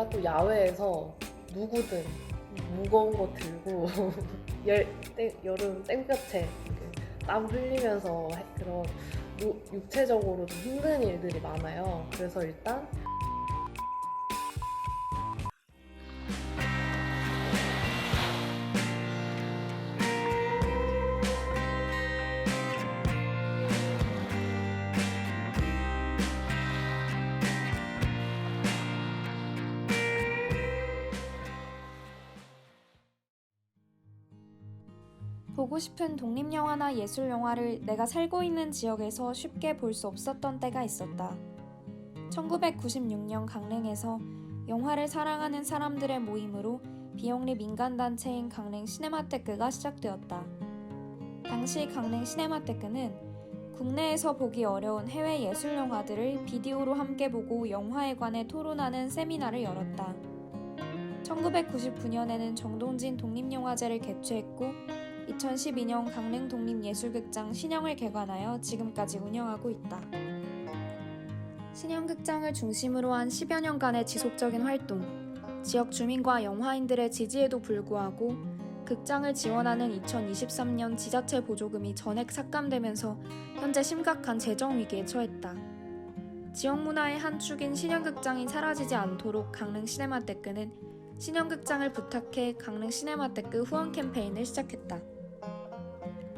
저희가 또 야외에서 누구든 무거운 거 들고 여름 땡볕에 땀 흘리면서 그런 육체적으로도 힘든 일들이 많아요. 그래서 일단 보고 싶은 독립영화나 예술영화를 내가 살고 있는 지역에서 쉽게 볼 수 없었던 때가 있었다. 1996년 강릉에서 영화를 사랑하는 사람들의 모임으로 비영리 민간단체인 강릉 시네마테크가 시작되었다. 당시 강릉 시네마테크는 국내에서 보기 어려운 해외 예술영화들을 비디오로 함께 보고 영화에 관해 토론하는 세미나를 열었다. 1999년에는 정동진 독립영화제를 개최했고 2012년 강릉 독립예술극장 신영을 개관하여 지금까지 운영하고 있다. 신영극장을 중심으로 한 10여 년간의 지속적인 활동, 지역 주민과 영화인들의 지지에도 불구하고 극장을 지원하는 2023년 지자체 보조금이 전액 삭감되면서 현재 심각한 재정 위기에 처했다. 지역 문화의 한 축인 신영극장이 사라지지 않도록 강릉 시네마테크는 신영극장을 부탁해 강릉 시네마테크 후원 캠페인을 시작했다.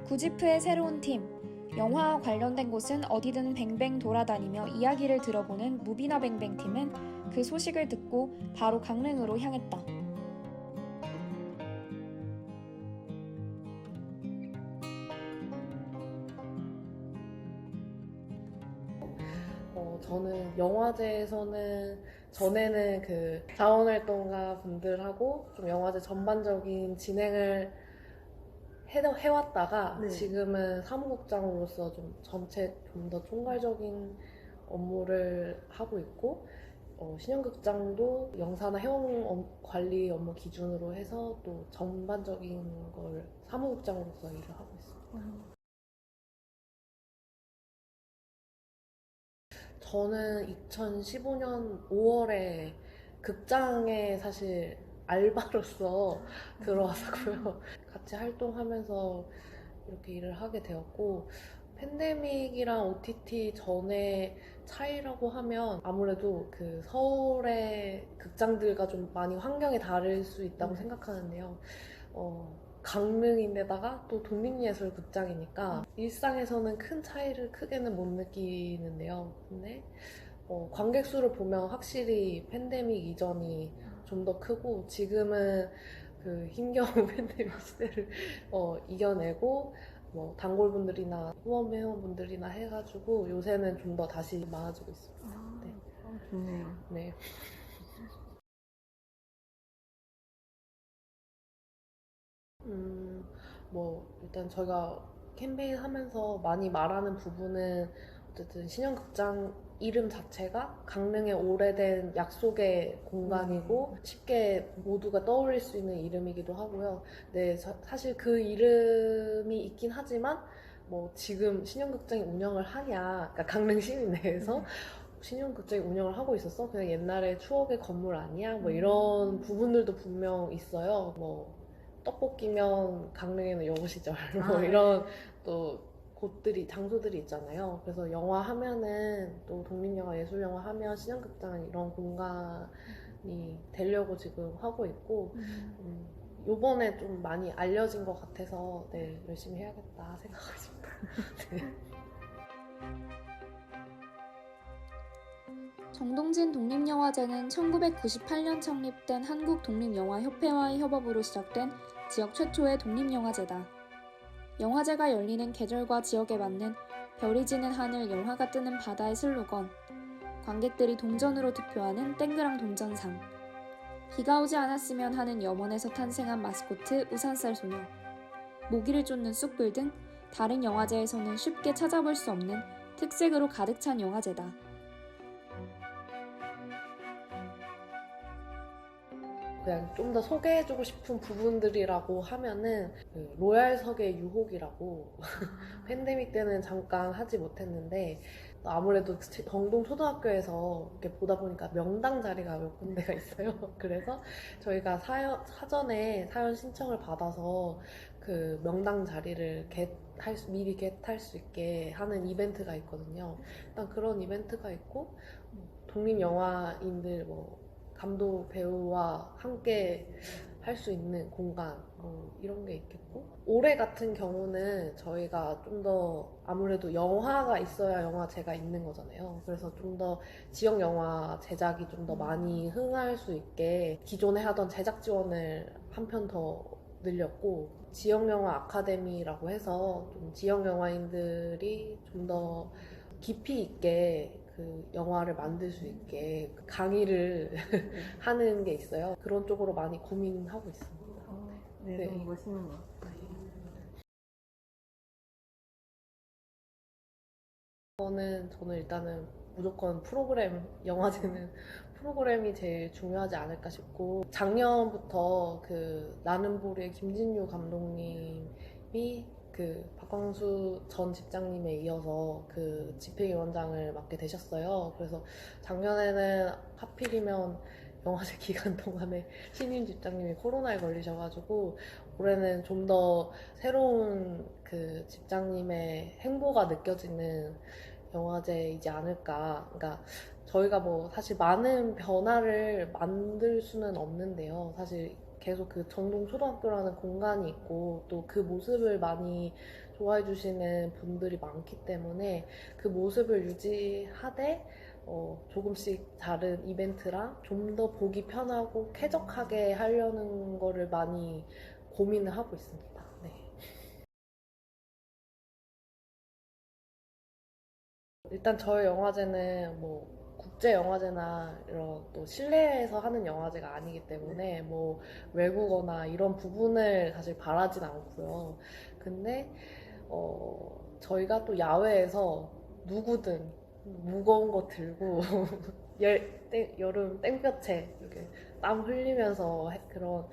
구지프의 새로운 팀, 영화와 관련된 곳은 어디든 뱅뱅 돌아다니며 이야기를 들어보는 무비나 뱅뱅 팀은 그 소식을 듣고 바로 강릉으로 향했다. 저는 영화제에서는 전에는 그 자원활동가 분들하고 좀 영화제 전반적인 진행을 해왔다가 네. 지금은 사무국장으로서 좀 전체 좀 더 총괄적인 업무를 하고 있고 신영극장도 영사나 회원 관리 업무 기준으로 해서 또 전반적인 걸 사무국장으로서 일을 하고 있습니다. 저는 2015년 5월에 극장에 사실 알바로서 들어와서고요. 같이 활동하면서 이렇게 일을 하게 되었고, 팬데믹이랑 OTT 전에 차이라고 하면 아무래도 그 서울의 극장들과 좀 많이 환경이 다를 수 있다고 생각하는데요. 강릉인데다가 또 독립예술극장이니까 일상에서는 큰 차이를 크게는 못 느끼는데요. 근데 관객 수를 보면 확실히 팬데믹 이전이 좀 더 크고 지금은 그 힘겨운 팬데믹 시대를 이겨내고 뭐 단골분들이나 회원분들이나 해가지고 요새는 좀 더 다시 많아지고 있습니다. 네. 좋네요. 네. 일단 저희가 캠페인 하면서 많이 말하는 부분은 어쨌든 신영극장 이름 자체가 강릉의 오래된 약속의 공간이고 쉽게 모두가 떠올릴 수 있는 이름이기도 하고요. 네, 사실 그 이름이 있긴 하지만 뭐 지금 신영극장이 운영을 하냐, 그러니까 강릉 시민 내에서 신영극장이 운영을 하고 있었어? 그냥 옛날에 추억의 건물 아니야? 뭐 이런 부분들도 분명 있어요. 뭐 떡볶이면 강릉에는 여우시절 뭐 이런 또 곳들이 장소들이 있잖아요. 그래서 영화 하면은 또 독립영화 예술영화 하면 신영극장 이런 공간이 되려고 지금 하고 있고 요번에 좀 많이 알려진 것 같아서 네 열심히 해야겠다 생각하고 있습니다. 네. 정동진 독립영화제는 1998년 창립된 한국독립영화협회와의 협업으로 시작된 지역 최초의 독립영화제다. 영화제가 열리는 계절과 지역에 맞는 별이 지는 하늘 영화가 뜨는 바다의 슬로건, 관객들이 동전으로 투표하는 땡그랑 동전상, 비가 오지 않았으면 하는 염원에서 탄생한 마스코트 우산살 소녀, 모기를 쫓는 쑥불 등 다른 영화제에서는 쉽게 찾아볼 수 없는 특색으로 가득 찬 영화제다. 그냥 좀 더 소개해주고 싶은 부분들이라고 하면은 그 로얄석의 유혹이라고 팬데믹 때는 잠깐 하지 못했는데 아무래도 정동 초등학교에서 이렇게 보다 보니까 명당 자리가 몇 군데가 있어요. 그래서 저희가 사전에 사연 신청을 받아서 그 명당 자리를 미리 겟할 수 있게 하는 이벤트가 있거든요. 일단 그런 이벤트가 있고 독립 영화인들 뭐 감독 배우와 함께 할 수 있는 공간 이런 게 있겠고 올해 같은 경우는 저희가 좀 더 아무래도 영화가 있어야 영화제가 있는 거잖아요. 그래서 좀 더 지역 영화 제작이 좀 더 많이 흥할 수 있게 기존에 하던 제작 지원을 한 편 더 늘렸고 지역 영화 아카데미라고 해서 좀 지역 영화인들이 좀 더 깊이 있게 그 영화를 만들 수 있게 강의를 하는 게 있어요. 그런 쪽으로 많이 고민하고 있습니다. 네, 네. 너무 멋있는 것 같아요. 저는 일단은 무조건 영화제는 프로그램이 제일 중요하지 않을까 싶고, 작년부터 그 나는 보루의 김진유 감독님이 그 박광수 전 집장님에 이어서 그 집행위원장을 맡게 되셨어요. 그래서 작년에는 하필이면 영화제 기간 동안에 신임 집장님이 코로나에 걸리셔가지고 올해는 좀 더 새로운 그 집장님의 행보가 느껴지는 영화제이지 않을까. 그러니까 저희가 뭐 사실 많은 변화를 만들 수는 없는데요. 사실 계속 그 정동 초등학교라는 공간이 있고 또 그 모습을 많이 좋아해 주시는 분들이 많기 때문에 그 모습을 유지하되 조금씩 다른 이벤트랑 좀 더 보기 편하고 쾌적하게 하려는 거를 많이 고민을 하고 있습니다. 네. 일단 저희 영화제는 뭐 국제 영화제나 이런 또 실내에서 하는 영화제가 아니기 때문에 뭐 외국어나 이런 부분을 사실 바라진 않고요. 근데 저희가 또 야외에서 누구든 무거운 거 들고 여름 땡볕에 이렇게 땀 흘리면서 그런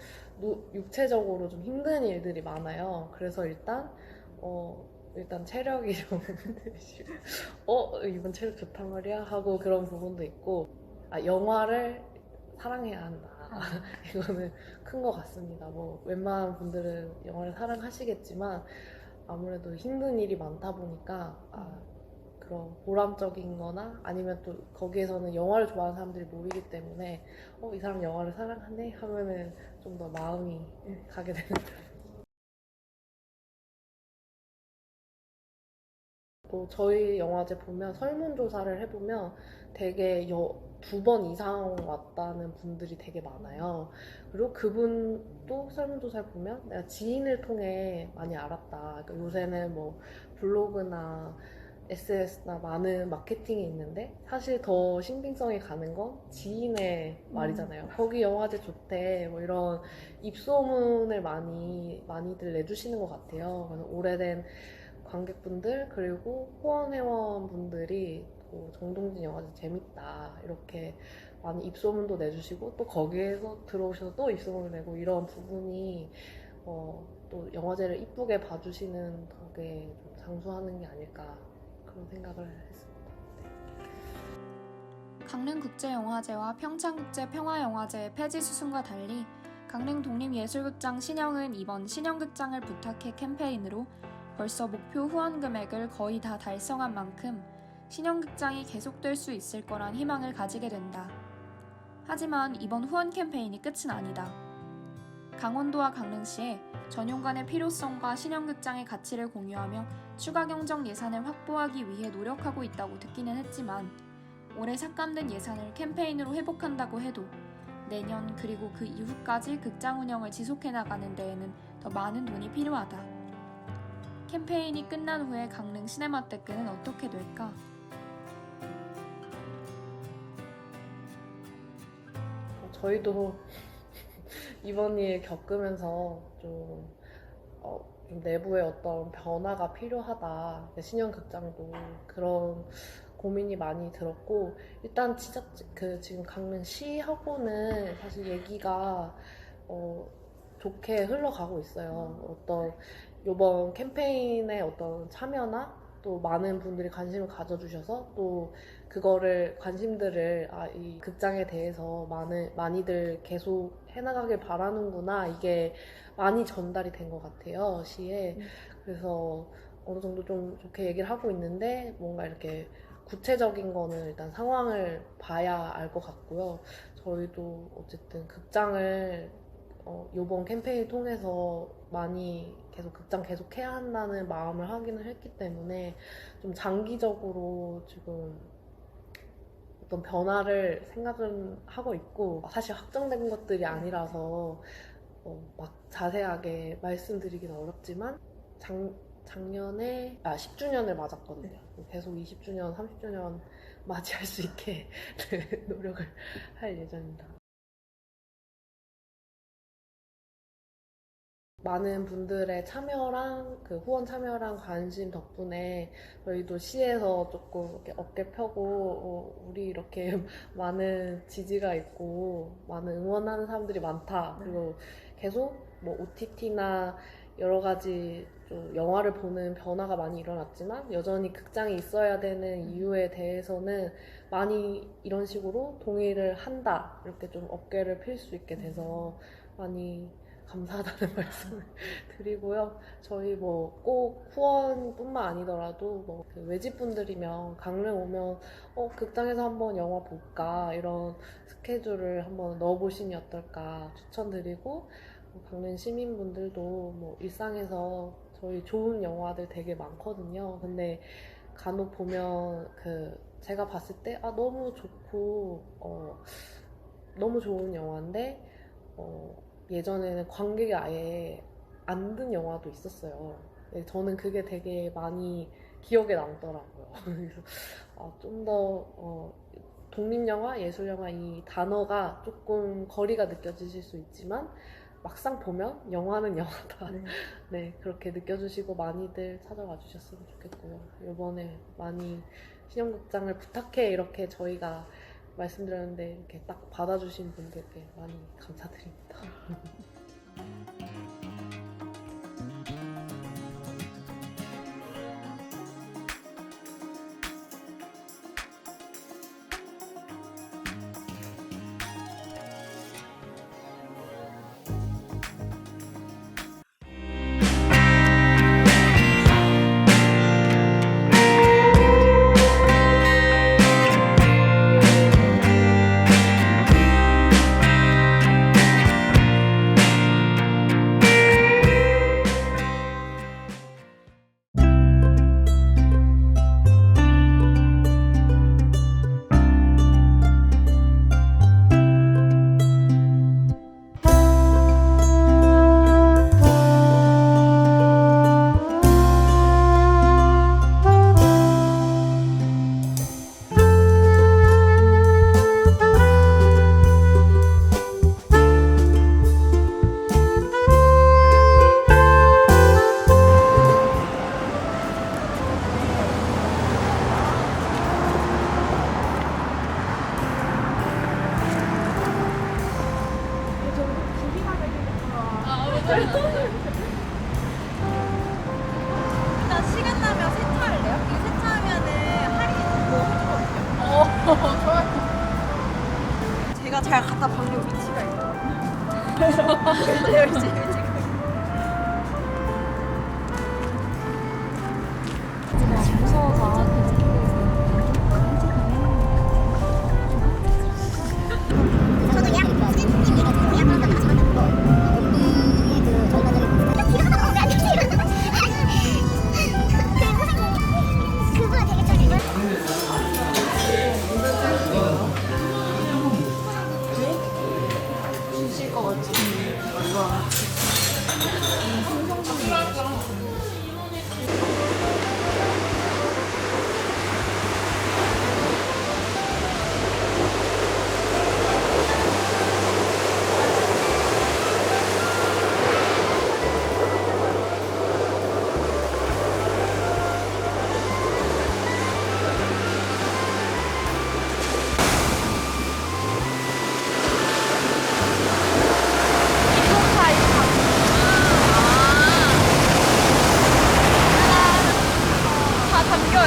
육체적으로 좀 힘든 일들이 많아요. 그래서 일단 체력이 좀 흔들리시고 이번 체력 좋단 말이야 하고 그런 부분도 있고 영화를 사랑해야 한다. 이거는 큰 것 같습니다. 뭐 웬만한 분들은 영화를 사랑하시겠지만 아무래도 힘든 일이 많다 보니까 그런 보람적인 거나 아니면 또 거기에서는 영화를 좋아하는 사람들이 모이기 때문에 이 사람 영화를 사랑하네 하면은 좀 더 마음이 가게 되는 또 저희 영화제 보면 설문조사를 해보면 되게 2번 이상 왔다는 분들이 되게 많아요. 그리고 그분도 설문조사를 보면 내가 지인을 통해 많이 알았다. 그러니까 요새는 뭐 블로그나 SNS나 많은 마케팅이 있는데 사실 더 신빙성이 가는 건 지인의 말이잖아요. 거기 영화제 좋대. 뭐 이런 입소문을 많이들 내주시는 것 같아요. 그래서 오래된 관객분들 그리고 후원회원분들이 정동진 영화제 재밌다 이렇게 많이 입소문도 내주시고 또 거기에서 들어오셔서 또 입소문을 내고 이런 부분이 또 영화제를 이쁘게 봐주시는 덕에 좀 장수하는 게 아닐까 그런 생각을 했습니다. 강릉국제영화제와 평창국제평화영화제의 폐지 수순과 달리 강릉 독립예술극장 신영은 이번 신영극장을 부탁해 캠페인으로 벌써 목표 후원 금액을 거의 다 달성한 만큼 신영극장이 계속될 수 있을 거란 희망을 가지게 된다. 하지만 이번 후원 캠페인이 끝은 아니다. 강원도와 강릉시에 전용관의 필요성과 신영극장의 가치를 공유하며 추가 경정 예산을 확보하기 위해 노력하고 있다고 듣기는 했지만 올해 삭감된 예산을 캠페인으로 회복한다고 해도 내년 그리고 그 이후까지 극장 운영을 지속해 나가는 데에는 더 많은 돈이 필요하다. 캠페인이 끝난 후에 강릉 시네마테크는 어떻게 될까? 저희도 이번 일 겪으면서 좀 내부에 어떤 변화가 필요하다. 신형극장도 그런 고민이 많이 들었고, 일단 진짜 지금 강릉시하고는 사실 얘기가 좋게 흘러가고 있어요. 어떤 이번 캠페인의 어떤 참여나 또 많은 분들이 관심을 가져주셔서 또 그거를 관심들을 이 극장에 대해서 많이들 계속 해나가길 바라는구나, 이게 많이 전달이 된 것 같아요, 시에. 그래서 어느 정도 좀 좋게 얘기를 하고 있는데, 뭔가 이렇게 구체적인 거는 일단 상황을 봐야 알 것 같고요. 저희도 어쨌든 극장을 이번 캠페인 통해서 많이 극장 계속 해야 한다는 마음을 확인을 했기 때문에 좀 장기적으로 지금 어떤 변화를 생각은 하고 있고, 사실 확정된 것들이 아니라서 막 자세하게 말씀드리기는 어렵지만, 작년에 10주년을 맞았거든요. 계속 20주년, 30주년 맞이할 수 있게 노력을 할 예정입니다. 많은 분들의 참여랑 후원 참여랑 관심 덕분에 저희도 시에서 조금 이렇게 어깨 펴고 우리 이렇게 많은 지지가 있고 많은 응원하는 사람들이 많다. 그리고 계속 뭐 OTT나 여러 가지 좀 영화를 보는 변화가 많이 일어났지만 여전히 극장이 있어야 되는 이유에 대해서는 많이 이런 식으로 동의를 한다. 이렇게 좀 어깨를 필 수 있게 돼서 많이 감사하다는 말씀을 드리고요. 저희 뭐 꼭 후원뿐만 아니더라도 뭐 외지분들이면 강릉 오면 극장에서 한번 영화 볼까, 이런 스케줄을 한번 넣어보시면 어떨까 추천드리고, 강릉 시민분들도 뭐 일상에서 저희 좋은 영화들 되게 많거든요. 근데 간혹 보면 제가 봤을 때 너무 좋고 너무 좋은 영화인데 예전에는 관객이 아예 안 든 영화도 있었어요. 저는 그게 되게 많이 기억에 남더라고요. 그래서 좀 더 독립영화, 예술영화 이 단어가 조금 거리가 느껴지실 수 있지만 막상 보면 영화는 영화다. 네, 그렇게 느껴주시고 많이들 찾아와 주셨으면 좋겠고요. 이번에 많이 신영극장을 부탁해 이렇게 저희가 말씀드렸는데 이렇게 딱 받아주신 분들께 많이 감사드립니다. 일단 시간 나면 세차할래요? 이거 세차하면은 할인 뭐 해주거든요. 제가 잘 갖다 박는 위치가 있어요. 열심히 지금. 주실 것 같은데.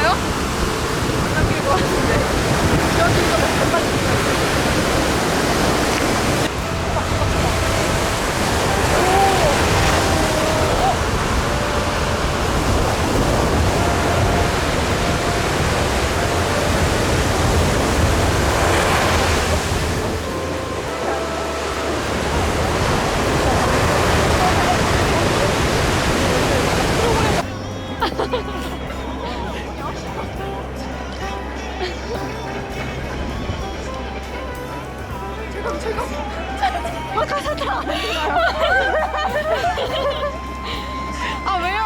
남길까요? 안 남길 것 같은데. 여기서 아 왜요?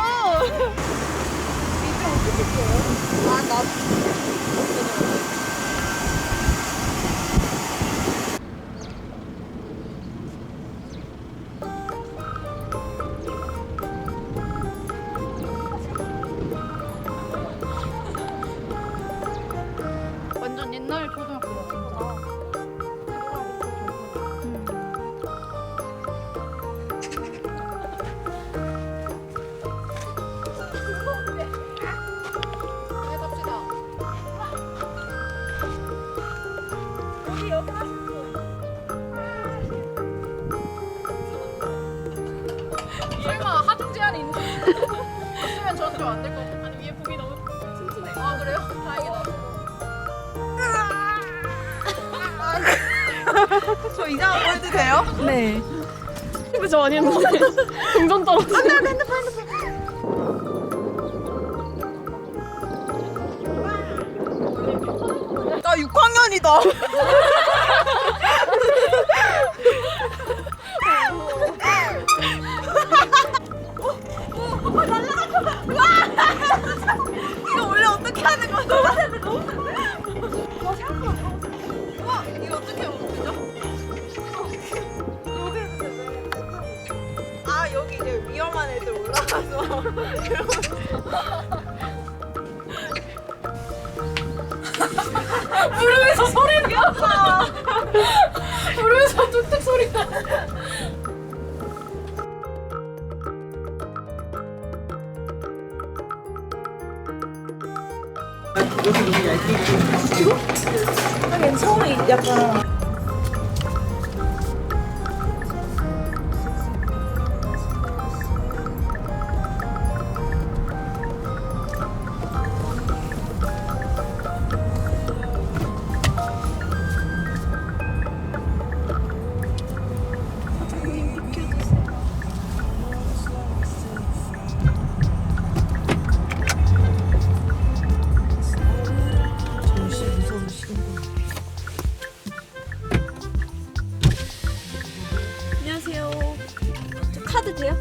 아 나. 완전 옛날 초등학교 같다. 설마 하중 제한이 있으면 저는 좀 안 될 것 같아요. 아니 위에 봄이 너무 튼튼해. 아 그래요? 다행이다. 저 이상한 거 해도 돼요? 네. 근데 저 아니었는데 동전 떨어지네. 안돼 핸드폰. 나 6학년이다. 이거 원래 어떻게 하는 거야? 와, 이거 어떻게 먹죠? 아, 여기 이제 위험한 애들 올라가서. 무릎에서 소리가 나. 무릎에서 뚝뚝 소리가. 하긴 처음에 약간 안녕하세요. 저 카드 돼요?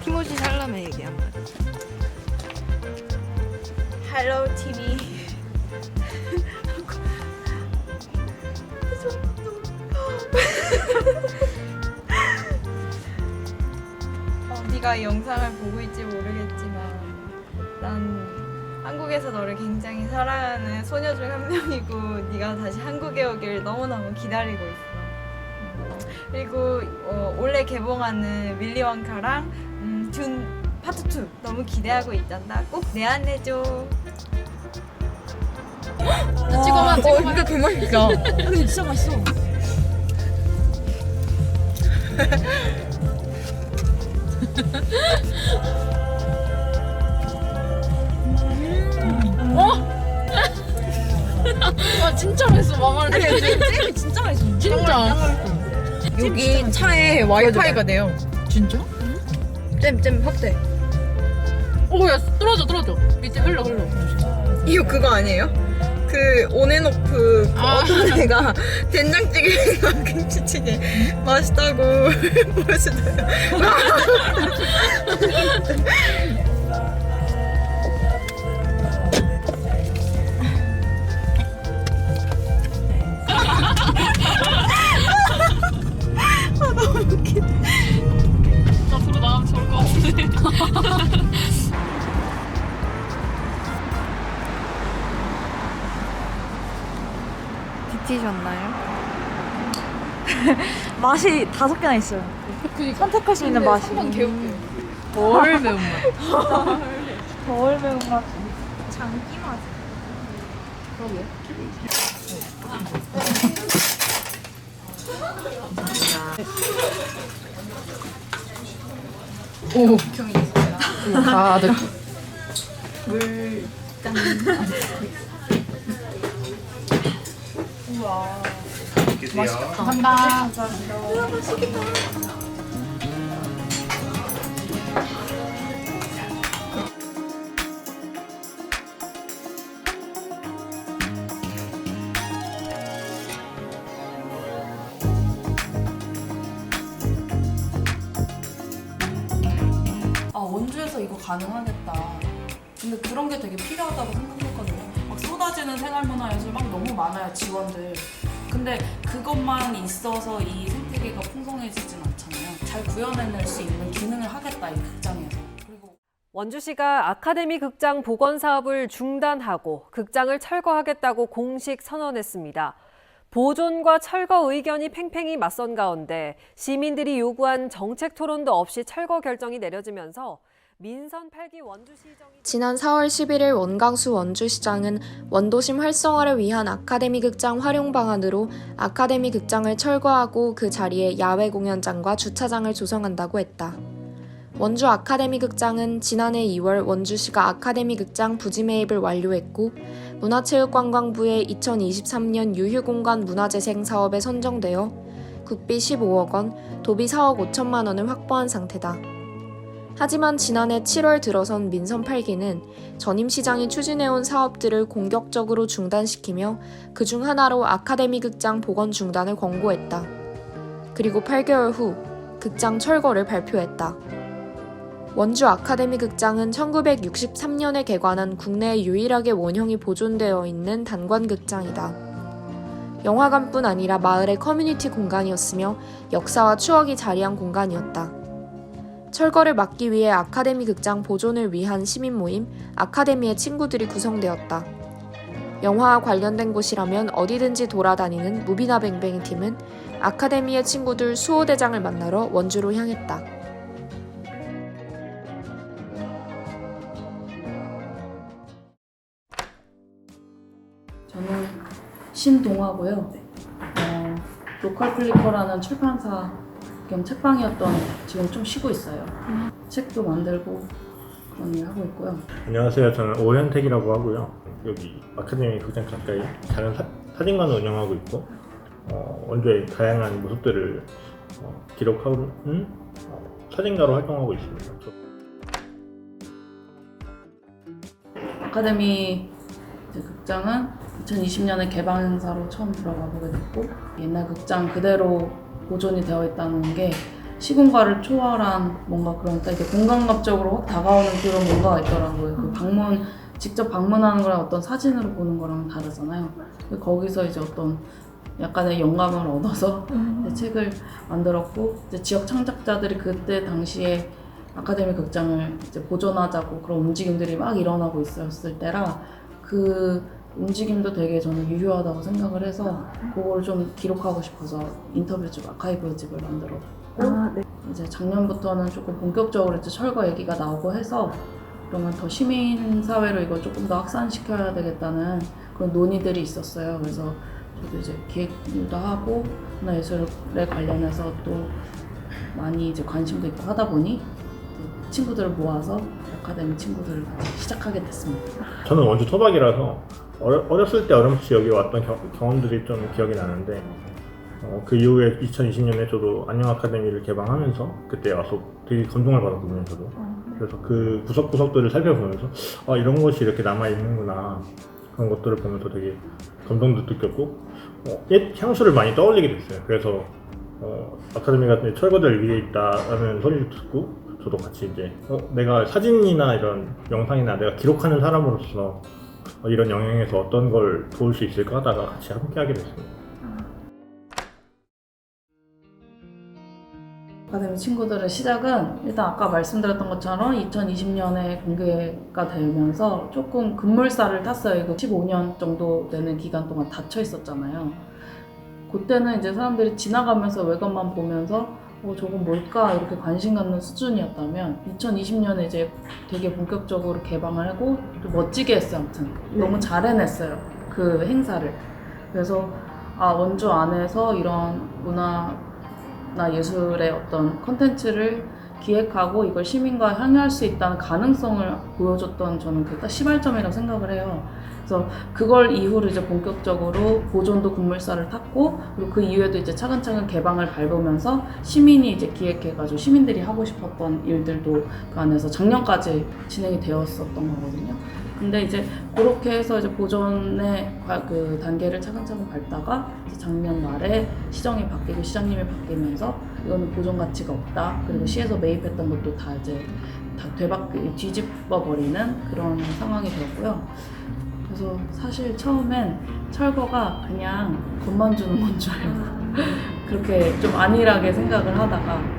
티모시 살라메 얘기 한 번. Hello TV. 네가 이 영상을 보고 있지 모르겠지만 난 한국에서 너를 굉장히 사랑하는 소녀 중 한 명이고 네가 다시 한국에 오길 너무너무 기다리고 있어. 그리고 올해 개봉하는 윌리 원카랑 준 파트 2 너무 기대하고 있단다. 꼭 내한해줘. 찍어봐. 이거 개맛있어. 근데 진짜 맛있어. 아 진짜 맛있어. 망할래. 잼이 진짜 맛있어. 진짜. 여기 차에 와이파이가 돼요. 진짜? 잼 확대. 오야 떨어져. 밑에 흘러. 이거 그거 아니에요? 그 온앤오프 어떤 애가 된장찌개랑 김치찌개 맛있다고 보여주더라고요. 버티셨나요? 맛이 5개나 있어요. 선택할 수 있는 맛이. 한번 개웃겨요. 덜 매운맛. 덜 매운맛. 장기 맛. 가득. 아, 원주에서 이거 가능하겠다. 근데 그런 게 되게 필요하다고 생각했거든요. 막 쏟아지는 생활문화예술 막 너무 많아요, 지원들. 근데 그것만 있어서 이 생태계가 풍성해지진 않잖아요. 잘 구현해낼 수 있는 기능을 하겠다, 이 극장에서. 그리고 원주시가 아카데미 극장 복원 사업을 중단하고 극장을 철거하겠다고 공식 선언했습니다. 보존과 철거 의견이 팽팽히 맞선 가운데 시민들이 요구한 정책 토론도 없이 철거 결정이 내려지면서 민선 8기 원주시정이 지난 4월 11일 원광수 원주시장은 원도심 활성화를 위한 아카데미 극장 활용 방안으로 아카데미 극장을 철거하고 그 자리에 야외 공연장과 주차장을 조성한다고 했다. 원주 아카데미 극장은 지난해 2월 원주시가 아카데미 극장 부지 매입을 완료했고 문화체육관광부의 2023년 유휴공간 문화재생 사업에 선정되어 국비 15억 원, 도비 4억 5천만 원을 확보한 상태다. 하지만 지난해 7월 들어선 민선 8기는 전임 시장이 추진해온 사업들을 공격적으로 중단시키며 그중 하나로 아카데미 극장 복원 중단을 권고했다. 그리고 8개월 후 극장 철거를 발표했다. 원주 아카데미 극장은 1963년에 개관한 국내에 유일하게 원형이 보존되어 있는 단관극장이다. 영화관뿐 아니라 마을의 커뮤니티 공간이었으며 역사와 추억이 자리한 공간이었다. 철거를 막기 위해 아카데미 극장 보존을 위한 시민 모임 아카데미의 친구들이 구성되었다. 영화와 관련된 곳이라면 어디든지 돌아다니는 무비나 뱅뱅 팀은 아카데미의 친구들 수호대장을 만나러 원주로 향했다. 저는 신동하고요. 로컬 클리커라는 출판사 겸 책방이었던 지금 좀 쉬고 있어요. 책도 만들고 그런 일 하고 있고요. 안녕하세요. 저는 오현택이라고 하고요. 여기 아카데미 극장 가까이 작은 사진관을 운영하고 있고 원주의 다양한 모습들을 기록하는 사진가로 활동하고 있습니다. 아카데미 극장은 2020년에 개방 행사로 처음 들어가 보게 됐고 옛날 극장 그대로 보존이 되어 있다는 게 시공간을 초월한 뭔가 그러니까 이게 공간감적으로 확 다가오는 그런 뭔가가 있더라고요. 그 직접 방문하는 거랑 어떤 사진으로 보는 거랑 다르잖아요. 거기서 이제 어떤 약간의 영감을 얻어서 책을 만들었고 이제 지역 창작자들이 그때 당시에 아카데미 극장을 이제 보존하자고 그런 움직임들이 막 일어나고 있었을 때라 그 움직임도 되게 저는 유효하다고 생각을 해서 그걸 좀 기록하고 싶어서 인터뷰집, 아카이브집을 만들었고 이제 작년부터는 조금 본격적으로 이제 철거 얘기가 나오고 해서 그러면 더 시민사회로 이걸 조금 더 확산시켜야 되겠다는 그런 논의들이 있었어요. 그래서 저도 이제 기획도 하고 문화예술에 관련해서 또 많이 이제 관심도 있고 하다 보니 친구들을 모아서 아카데미 친구들을 같이 시작하게 됐습니다. 저는 원주 토박이라서 어렸을 때 어렴풋이 여기 왔던 경험들이 좀 기억이 나는데 그 이후에 2020년에 저도 안녕 아카데미를 개방하면서 그때 와서 되게 감동을 받았거든요. 저도. 그래서 그 구석구석들을 살펴보면서 이런 것이 이렇게 남아있는구나 그런 것들을 보면서 되게 감동도 느꼈고 옛 향수를 많이 떠올리게 됐어요. 그래서 아카데미가 철거될 위에 있다라는 소리를 듣고 저도 같이 이제 내가 사진이나 이런 영상이나 내가 기록하는 사람으로서 이런 영향에서 어떤 걸 도울 수 있을까 하다가 같이 함께 하게 됐습니다. 아카데미 친구들의 시작은 일단 아까 말씀드렸던 것처럼 2020년에 공개가 되면서 조금 급물살을 탔어요. 이거 15년 정도 되는 기간 동안 닫혀 있었잖아요. 그때는 이제 사람들이 지나가면서 외관만 보면서 저건 뭘까 이렇게 관심 갖는 수준이었다면 2020년에 이제 되게 본격적으로 개방을 하고 또 멋지게 했어요. 아무튼 너무 잘 해냈어요. 그 행사를. 그래서 원주 안에서 이런 문화나 예술의 어떤 콘텐츠를 기획하고 이걸 시민과 향유할 수 있다는 가능성을 보여줬던 저는 그게 딱 시발점이라고 생각을 해요. 그래서 그걸 이후로 이제 본격적으로 보존도 급물살을 탔고, 그리고 그 이후에도 이제 차근차근 개방을 밟으면서 시민이 이제 기획해가지고 시민들이 하고 싶었던 일들도 그 안에서 작년까지 진행이 되었었던 거거든요. 근데 이제 그렇게 해서 이제 보존의 그 단계를 차근차근 밟다가 이제 작년 말에 시정이 바뀌고 시장님이 바뀌면서 이거는 보존 가치가 없다. 그리고 시에서 매입했던 것도 다 이제 다 뒤집어 버리는 그런 상황이 되었고요. 그래서 사실 처음엔 철거가 그냥 돈만 주는 건 줄 알고 그렇게 좀 안일하게 생각을 하다가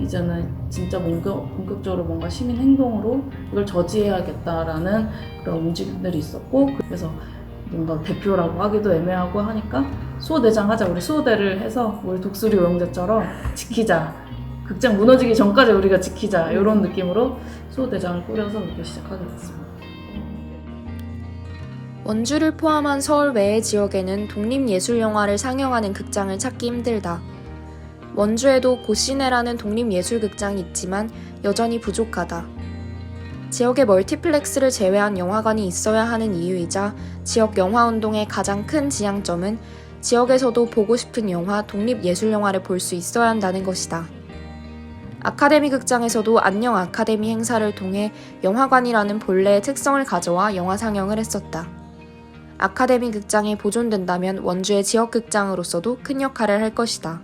이제는 진짜 본격적으로 뭔가 시민 행동으로 이걸 저지해야겠다라는 그런 움직임들이 있었고, 그래서 뭔가 대표라고 하기도 애매하고 하니까 수호대장 하자, 우리 수호대를 해서 우리 독수리 오영재처럼 지키자, 극장 무너지기 전까지 우리가 지키자, 이런 느낌으로 수호대장을 꾸려서 그렇게 시작하게 됐습니다. 원주를 포함한 서울 외의 지역에는 독립예술영화를 상영하는 극장을 찾기 힘들다. 원주에도 고시네라는 독립예술극장이 있지만 여전히 부족하다. 지역에 멀티플렉스를 제외한 영화관이 있어야 하는 이유이자 지역 영화운동의 가장 큰 지향점은 지역에서도 보고 싶은 영화, 독립예술영화를 볼 수 있어야 한다는 것이다. 아카데미 극장에서도 안녕 아카데미 행사를 통해 영화관이라는 본래의 특성을 가져와 영화 상영을 했었다. 아카데미 극장이 보존된다면 원주의 지역 극장으로서도 큰 역할을 할 것이다.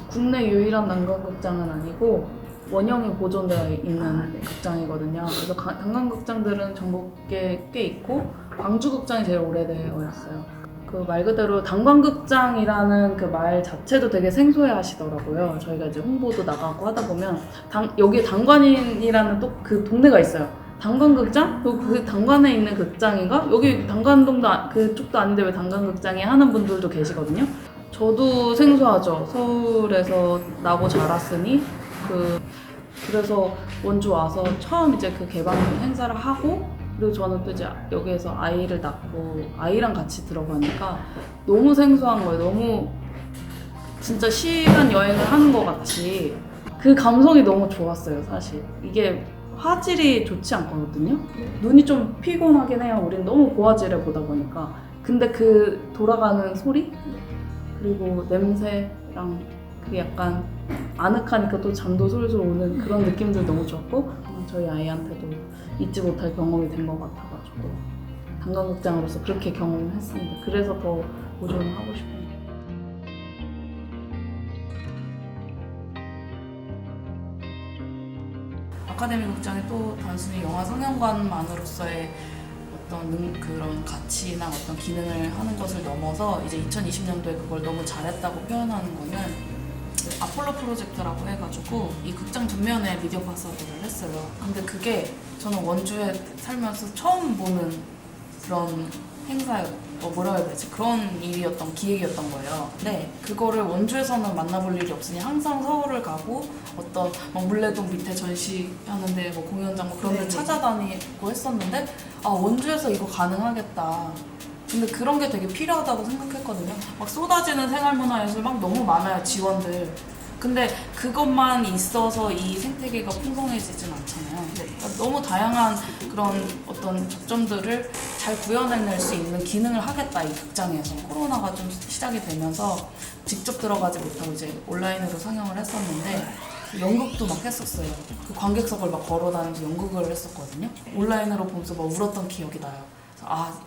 국내 유일한 난관극장은 아니고 원형이 보존되어 있는 극장이거든요. 그래서 단관극장들은 전국에 꽤 있고 광주극장이 제일 오래되어 있어요. 그 말 그대로 단관극장이라는 그 말 자체도 되게 생소해 하시더라고요. 저희가 이제 홍보도 나가고 하다 보면 여기에 단관인이라는 또 그 동네가 있어요. 단관극장? 그 단관에 있는 극장인가? 여기 단관동도 그쪽도 아닌데 왜 단관극장이 하는 분들도 계시거든요. 저도 생소하죠. 서울에서 나고 자랐으니 그래서 원주 와서 처음 이제 그 개방 행사를 하고, 그리고 저는 또 이제 여기에서 아이를 낳고 아이랑 같이 들어가니까 너무 생소한 거예요. 너무 진짜 시간 여행을 하는 것 같이 그 감성이 너무 좋았어요. 사실 이게 화질이 좋지 않거든요. 눈이 좀 피곤하긴 해요. 우린 너무 고화질에 보다 보니까. 근데 그 돌아가는 소리 그리고 냄새랑 그게 약간 아늑하니까 또 잠도 솔솔 오는 그런 느낌들 너무 좋았고, 저희 아이한테도 잊지 못할 경험이 된 것 같아가지고 단관극장으로서 그렇게 경험을 했습니다. 그래서 더 보존을 하고 싶어요. 아카데미 극장이 또 단순히 영화 상영관만으로서의 어떤 그런 가치나 어떤 기능을 하는 것을 넘어서 이제 2020년도에 그걸 너무 잘했다고 표현하는 거는 아폴로 프로젝트라고 해가지고 이 극장 전면에 미디어 파사드를 했어요. 근데 그게 저는 원주에 살면서 처음 보는 그런 뭐라 해야 되지? 그런 일이었던 기획이었던 거예요. 근데 그거를 원주에서는 만나볼 일이 없으니 항상 서울을 가고 어떤 물레동 밑에 전시하는데 공연장 그런 데 찾아다니고 했었는데 원주에서 이거 가능하겠다. 근데 그런 게 되게 필요하다고 생각했거든요. 막 쏟아지는 생활문화예술 막 너무 많아요, 지원들. 근데 그것만 있어서 이 생태계가 풍성해지진 않잖아요. 그러니까 너무 다양한 그런 어떤 접점들을 잘 구현해낼 수 있는 기능을 하겠다, 이 극장에서. 코로나가 좀 시작이 되면서 직접 들어가지 못하고 이제 온라인으로 상영을 했었는데 연극도 막 했었어요. 그 관객석을 막 걸어다니면서 연극을 했었거든요. 온라인으로 보면서 막 울었던 기억이 나요.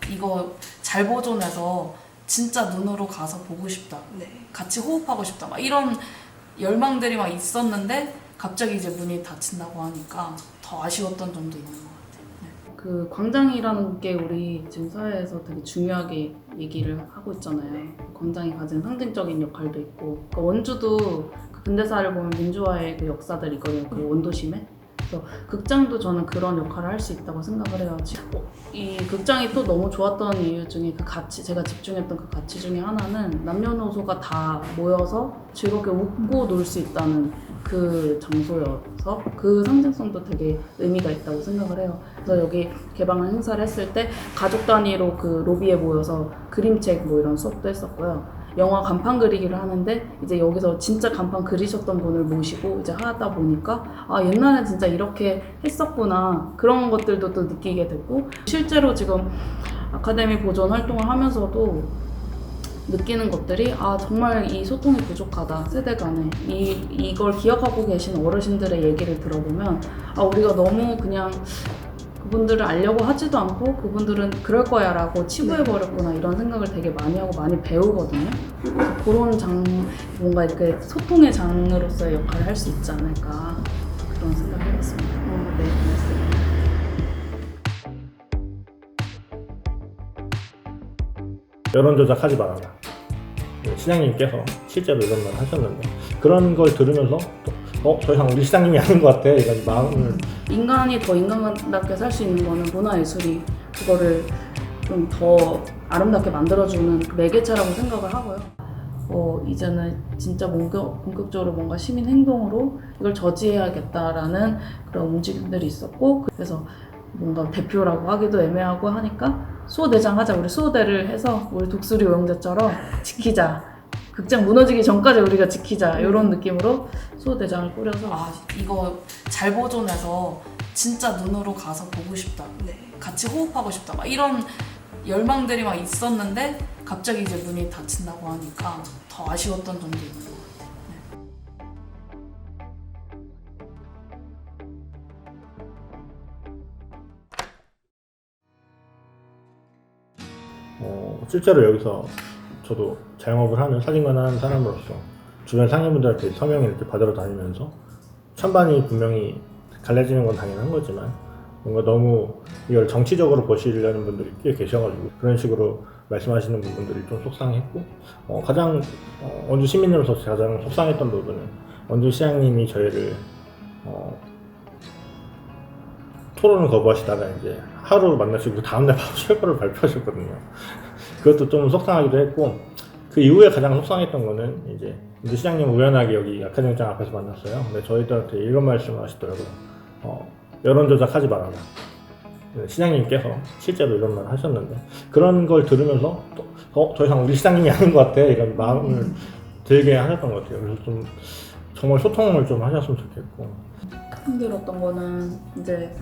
이거 잘 보존해서 진짜 눈으로 가서 보고 싶다. 같이 호흡하고 싶다. 막 이런 열망들이 막 있었는데 갑자기 이제 문이 닫힌다고 하니까 더 아쉬웠던 점도 있는 것 같아요. 그 광장이라는 게 우리 지금 사회에서 되게 중요하게 얘기를 하고 있잖아요. 광장이 가진 상징적인 역할도 있고, 그러니까 원주도 그 근대사를 보면 민주화의 그 역사들이 있거든요. 그 원도심에. 그래서 극장도 저는 그런 역할을 할 수 있다고 생각을 해요. 이 극장이 또 너무 좋았던 이유 중에 그 가치, 제가 집중했던 그 가치 중에 하나는 남녀노소가 다 모여서 즐겁게 웃고 놀 수 있다는 그 장소여서 그 상징성도 되게 의미가 있다고 생각을 해요. 그래서 여기 개방을 행사를 했을 때 가족 단위로 그 로비에 모여서 그림책 뭐 이런 수업도 했었고요. 영화 간판 그리기를 하는데 이제 여기서 진짜 간판 그리셨던 분을 모시고 이제 하다 보니까 아 옛날에 진짜 이렇게 했었구나 그런 것들도 또 느끼게 됐고, 실제로 지금 아카데미 보존 활동을 하면서도 느끼는 것들이 아 정말 이 소통이 부족하다, 세대 간에 이걸 기억하고 계신 어르신들의 얘기를 들어보면 아 우리가 너무 그냥 그분들을 알려고 하지도 않고 그분들은 그럴 거야 라고 치부해버렸구나 이런 생각을 되게 많이 하고 많이 배우거든요. 그런 뭔가 이렇게 소통의 장으로서의 역할을 할 수 있지 않을까 그런 생각을 해봤습니다. 네, 고맙습니다. 여론 조작하지 말아라. 시장님께서 실제로 이런 말 하셨는데 그런 걸 들으면서 더 이상 우리 시장님이 아닌 것 같아 이런 마음을. 인간이 더 인간답게 살 수 있는 거는 문화예술이 그거를 좀 더 아름답게 만들어주는 매개체라고 생각을 하고요. 이제는 진짜 본격적으로 뭔가 시민 행동으로 이걸 저지해야겠다라는 그런 움직임들이 있었고, 그래서 뭔가 대표라고 하기도 애매하고 하니까 수호대장 하자, 우리 수호대를 해서 우리 독수리 오영재처럼 지키자, 극장 무너지기 전까지 우리가 지키자 이런 느낌으로 수호대장을 꾸려서 아 이거 잘 보존해서 진짜 눈으로 가서 보고 싶다, 같이 호흡하고 싶다 막 이런 열망들이 막 있었는데 갑자기 이제 문이 닫힌다고 하니까 더 아쉬웠던 점도 있는 것 같아요. 실제로 여기서 저도 자영업을 하는 사진관 하는 사람으로서 주변 상인분들한테 서명을 이렇게 받으러 다니면서 찬반이 분명히 갈라지는 건 당연한 거지만 뭔가 너무 이걸 정치적으로 보시려는 분들이 꽤 계셔가지고 그런 식으로 말씀하시는 부분들이 좀 속상했고, 가장 원주 시민으로서 가장 속상했던 부분은 원주 시장님이 저희를 토론을 거부하시다가 이제 하루 만나시고 다음날 바로 철거를 발표하셨거든요. 그것도 좀 속상하기도 했고, 그 이후에 가장 속상했던 거는 이제 시장님 우연하게 여기 아카데미장 앞에서 만났어요. 근데 저희들한테 이런 말씀을 하시더라고요. 여론 조작하지 말아라. 시장님께서 실제로 이런 말을 하셨는데 그런 걸 들으면서 더 이상 우리 시장님이 아닌 것 같아 이런 마음을 들게 하셨던 것 같아요. 그래서 좀 정말 소통을 좀 하셨으면 좋겠고. 힘들었던 거는 이제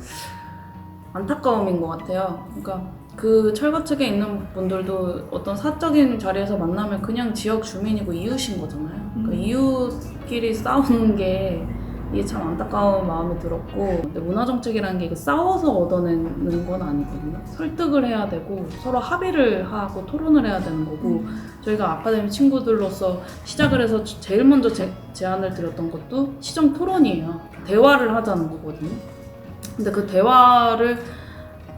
안타까움인 것 같아요. 그러니까 그 철거 측에 있는 분들도 어떤 사적인 자리에서 만나면 그냥 지역 주민이고 이웃인 거잖아요. 그러니까 이웃끼리 싸우는 게 이게 참 안타까운 마음이 들었고, 근데 문화정책이라는 게 싸워서 얻어내는 건 아니거든요. 설득을 해야 되고 서로 합의를 하고 토론을 해야 되는 거고, 저희가 아카데미 친구들로서 시작을 해서 제일 먼저 제안을 드렸던 것도 시정 토론이에요. 대화를 하자는 거거든요. 근데 그 대화를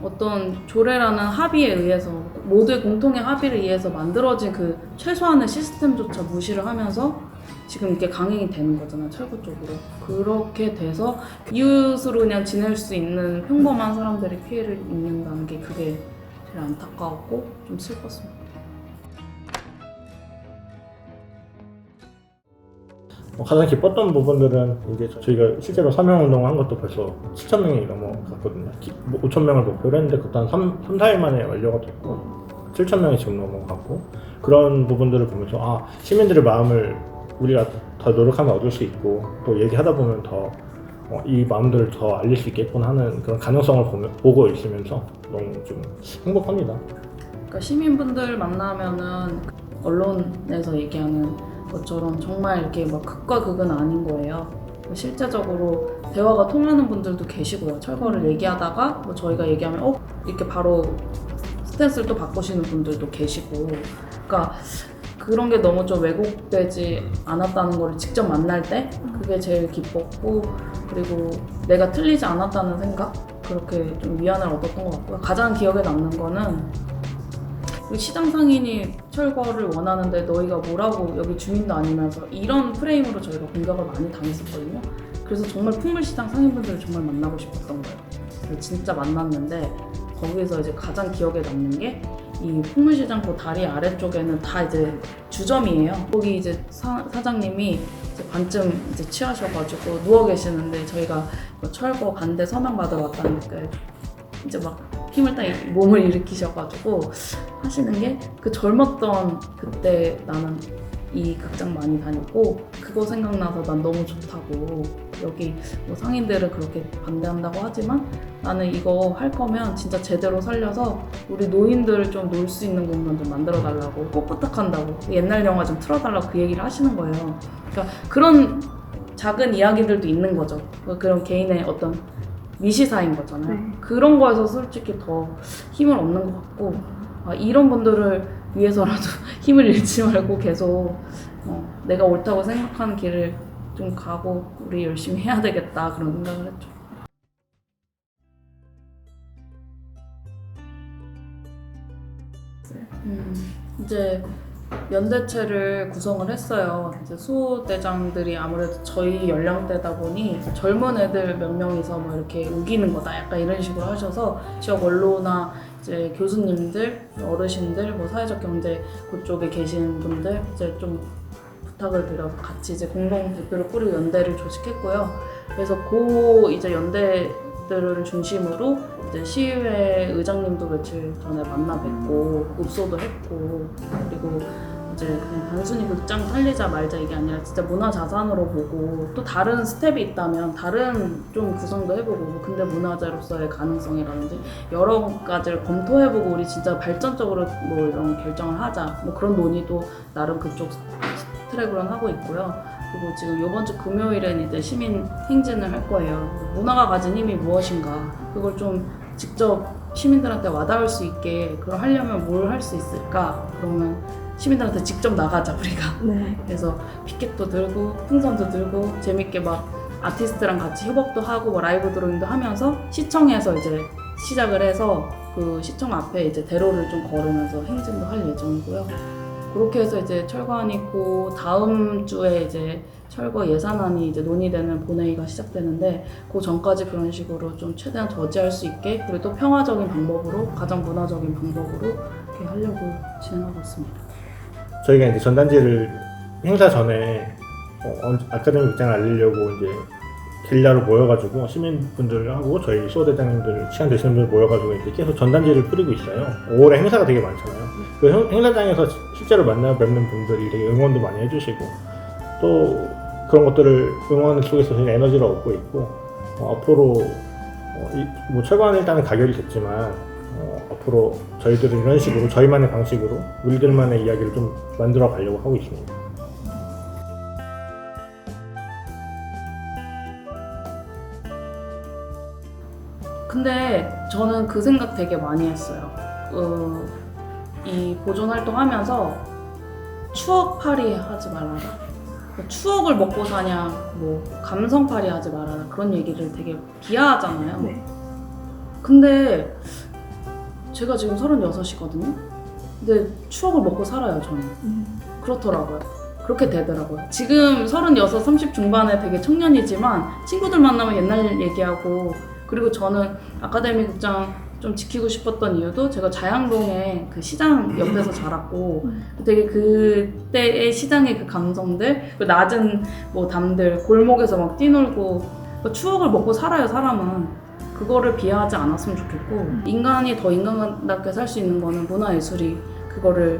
어떤 조례라는 합의에 의해서 모두의 공통의 합의를 위해서 만들어진 그 최소한의 시스템조차 무시를 하면서 지금 이렇게 강행이 되는 거잖아요, 철거 쪽으로. 그렇게 돼서 이웃으로 그냥 지낼 수 있는 평범한 사람들이 피해를 입는다는 게 그게 제일 안타까웠고 좀 슬펐습니다. 가장 기뻤던 부분들은 이제 저희가 실제로 서명운동을 한 것도 벌써 7,000명이 넘어갔거든요. 5,000명을 목표로 했는데 그것도 한 3, 4일 만에 완료가 됐고 7,000명이 지금 넘어갔고, 그런 부분들을 보면서 아 시민들의 마음을 우리가 더 노력하면 얻을 수 있고 또 얘기하다 보면 더 이 마음들을 더 알릴 수 있겠구나 하는 그런 가능성을 보고 있으면서 너무 좀 행복합니다. 그러니까 시민분들 만나면은 언론에서 얘기하는 것처럼 정말 이렇게 막 극과 극은 아닌 거예요. 실제적으로 대화가 통하는 분들도 계시고요. 철거를 얘기하다가 뭐 저희가 얘기하면 이렇게 바로 스탠스를 또 바꾸시는 분들도 계시고, 그러니까 그런 게 너무 좀 왜곡되지 않았다는 걸 직접 만날 때 그게 제일 기뻤고, 그리고 내가 틀리지 않았다는 생각, 그렇게 좀 위안을 얻었던 것 같고요. 가장 기억에 남는 거는 우리 시장 상인이 철거를 원하는데 너희가 뭐라고, 여기 주민도 아니면서, 이런 프레임으로 저희가 공격을 많이 당했었거든요. 그래서 정말 풍물시장 상인분들을 정말 만나고 싶었던 거예요. 그래서 진짜 만났는데 거기서 이제 가장 기억에 남는 게 이 풍물시장 그 다리 아래쪽에는 다 이제 주점이에요. 거기 이제 사장님이 이제 반쯤 이제 취하셔가지고 누워 계시는데 저희가 철거 반대 서명 받으러 왔다니까 이제 막 힘을 딱 몸을 일으키셔가지고 하시는 게, 그 젊었던 그때 나는 이 극장 많이 다녔고 그거 생각나서 난 너무 좋다고, 여기 뭐 상인들은 그렇게 반대한다고 하지만 나는 이거 할 거면 진짜 제대로 살려서 우리 노인들 좀 놀 수 있는 공간 좀 만들어 달라고 꼭 부탁한다고, 옛날 영화 좀 틀어달라고 그 얘기를 하시는 거예요. 그러니까 그런 작은 이야기들도 있는 거죠. 그런 개인의 어떤 미시사인 거잖아요. 그런 거에서 솔직히 더 힘을 얻는 것 같고, 이런 분들을 위해서라도 힘을 잃지 말고 계속 내가 옳다고 생각하는 길을 좀 가고 우리 열심히 해야 되겠다, 그런 생각을 했죠. 이제 연대체를 구성을 했어요. 이제 수호대장들이 아무래도 저희 연령대다 보니 젊은 애들 몇 명이서 뭐 이렇게 우기는 거다, 약간 이런 식으로 하셔서 지역 원로나 이제 교수님들, 어르신들, 뭐 사회적 경제 그쪽에 계신 분들 이제 좀 부탁을 드려서 같이 이제 공동 대표를 꾸리고 연대를 조직했고요. 그래서 이제 연대들을 중심으로 이제 시의회 의장님도 며칠 전에 만나 뵙고 읍소도 했고, 그리고 이제 그냥 단순히 극장 살리자 말자 이게 아니라 진짜 문화자산으로 보고 또 다른 스텝이 있다면 다른 좀 구성도 해보고, 뭐 근대 문화재로서의 가능성이라든지 여러 가지를 검토해보고 우리 진짜 발전적으로 뭐 이런 결정을 하자, 뭐 그런 논의도 나름 그쪽 트랙으로는 하고 있고요. 그리고 지금 이번 주 금요일엔 이제 시민 행진을 할 거예요. 문화가 가진 힘이 무엇인가, 그걸 좀 직접 시민들한테 와닿을 수 있게 그걸 하려면 뭘 할 수 있을까? 그러면 시민들한테 직접 나가자 우리가. 그래서 피켓도 들고 풍선도 들고 재밌게 막 아티스트랑 같이 협업도 하고 뭐 라이브 드로잉도 하면서 시청에서 이제 시작을 해서 그 시청 앞에 이제 대로를 좀 걸으면서 행진도 할 예정이고요. 그렇게 해서 이제 철거안이 있고 다음 주에 이제 철거 예산안이 이제 논의되는 본회의가 시작되는데, 그 전까지 그런 식으로 좀 최대한 저지할 수 있게, 그리고 또 평화적인 방법으로, 가장 문화적인 방법으로 이렇게 하려고 진행하고 있습니다. 저희가 이제 전단지를 행사 전에 아카데미 극장을 알리려고 이제 게릴라로 모여가지고 시민분들하고 저희 수호대장님들, 시간 되시는 분들 모여가지고 이제 계속 전단지를 뿌리고 있어요. 5월에 행사가 되게 많잖아요. 그 행사장에서 실제로 만나 뵙는 분들이 되게 응원도 많이 해주시고, 또 그런 것들을 응원 속에서 저희가 에너지를 얻고 있고, 앞으로 뭐 철거는 일단은 가결이 됐지만 앞으로 저희들은 이런 식으로 저희만의 방식으로 우리들만의 이야기를 좀 만들어 가려고 하고 있습니다. 근데 저는 그 생각 되게 많이 했어요. 이 보존 활동하면서 추억팔이 하지 말아라, 추억을 먹고 사냐, 뭐 감성팔이 하지 말아라, 그런 얘기를 되게 비하하잖아요. 근데 제가 지금 36이거든요. 근데 추억을 먹고 살아요, 저는. 그렇더라고요. 그렇게 되더라고요. 지금 36, 30 중반에 되게 청년이지만 친구들 만나면 옛날 얘기하고, 그리고 저는 아카데미 극장 좀 지키고 싶었던 이유도 제가 자양동에 그 시장 옆에서 자랐고 되게 그때의 시장의 그 감성들, 그 낮은 뭐 담들, 골목에서 막 뛰놀고, 그 추억을 먹고 살아요, 사람은. 그거를 비하하지 않았으면 좋겠고, 인간이 더 인간답게 살 수 있는 거는 문화예술이 그거를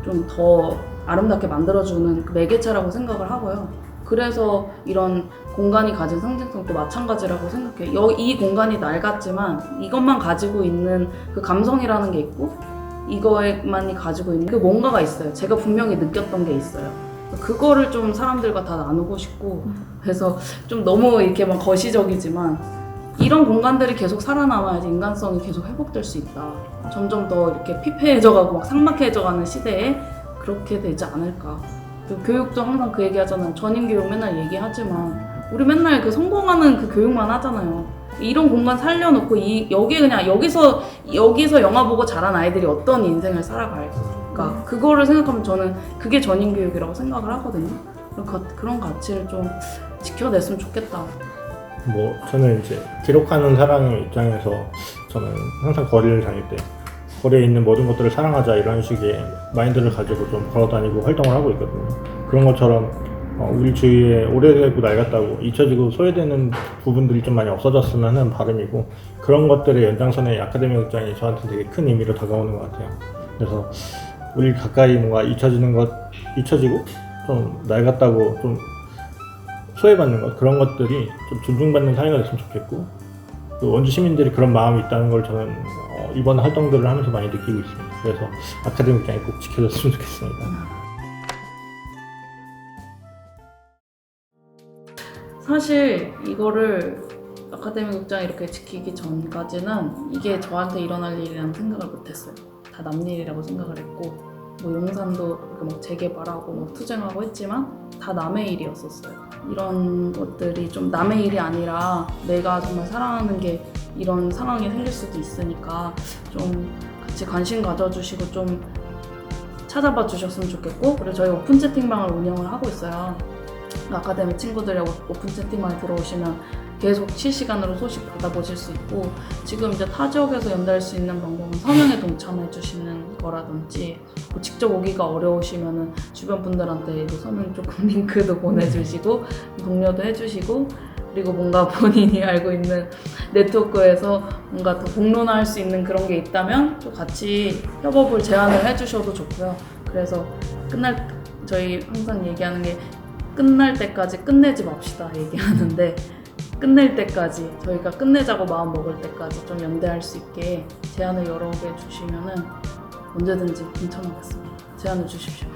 좀 더 아름답게 만들어주는 그 매개체라고 생각을 하고요. 그래서 이런 공간이 가진 상징성도 마찬가지라고 생각해요. 이 공간이 낡았지만 이것만 가지고 있는 그 감성이라는 게 있고, 이거에만이 가지고 있는 그 뭔가가 있어요. 제가 분명히 느꼈던 게 있어요. 그거를 좀 사람들과 다 나누고 싶고, 그래서 좀 너무 이렇게 막 거시적이지만 이런 공간들이 계속 살아남아야지 인간성이 계속 회복될 수 있다. 점점 더 이렇게 피폐해져가고 막 삭막해져가는 시대에 그렇게 되지 않을까. 교육도 항상 그 얘기 하잖아요. 전인교육 맨날 얘기하지만 우리 맨날 그 성공하는 그 교육만 하잖아요. 이런 공간 살려놓고 여기 그냥 여기서 영화 보고 자란 아이들이 어떤 인생을 살아갈까 그거를 생각하면 저는 그게 전인 교육이라고 생각을 하거든요. 그런 가치를 좀 지켜냈으면 좋겠다. 뭐 저는 이제 기록하는 사람의 입장에서 저는 항상 거리를 다닐 때 거리에 있는 모든 것들을 사랑하자 이런 식의 마인드를 가지고 좀 걸어다니고 활동을 하고 있거든요. 그런 것처럼 우리 주위에 오래되고 낡았다고 잊혀지고 소외되는 부분들이 좀 많이 없어졌으면 하는 바람이고, 그런 것들의 연장선에 아카데미 극장이 저한테 되게 큰 의미로 다가오는 것 같아요. 그래서 우리 가까이 뭔가 잊혀지고 좀 낡았다고 좀 소외받는 것, 그런 것들이 좀 존중받는 사회가 됐으면 좋겠고, 또 원주 시민들이 그런 마음이 있다는 걸 저는 이번 활동들을 하면서 많이 느끼고 있습니다. 그래서 아카데미 극장이 꼭 지켜졌으면 좋겠습니다. 사실 이거를 아카데미 극장 이렇게 지키기 전까지는 이게 저한테 일어날 일이라는 생각을 못했어요. 다 남 일이라고 생각을 했고, 뭐 용산도 막 재개발하고 막 투쟁하고 했지만 다 남의 일이었었어요. 이런 것들이 좀 남의 일이 아니라 내가 정말 사랑하는 게 이런 상황이 생길 수도 있으니까 좀 같이 관심 가져주시고 좀 찾아봐 주셨으면 좋겠고, 그리고 저희 오픈 채팅방을 운영을 하고 있어요. 아카데미 친구들이 오픈 채팅방에 들어오시면 계속 실시간으로 소식 받아보실 수 있고, 지금 이제 타 지역에서 연대할 수 있는 방법은 서명에 동참해 주시는 거라든지, 뭐 직접 오기가 어려우시면은 주변 분들한테 이제 서명 조금 링크도 보내주시고 동료도 해주시고, 그리고 뭔가 본인이 알고 있는 네트워크에서 뭔가 더 공론화할 수 있는 그런 게 있다면 또 같이 협업을 제안을 해주셔도 좋고요. 그래서 저희 항상 얘기하는 게 끝날 때까지 끝내지 맙시다 얘기하는데, 끝낼 때까지 저희가 끝내자고 마음 먹을 때까지 좀 연대할 수 있게 제안을 여러 개 주시면은 언제든지 동참하겠습니다. 제안을 주십시오.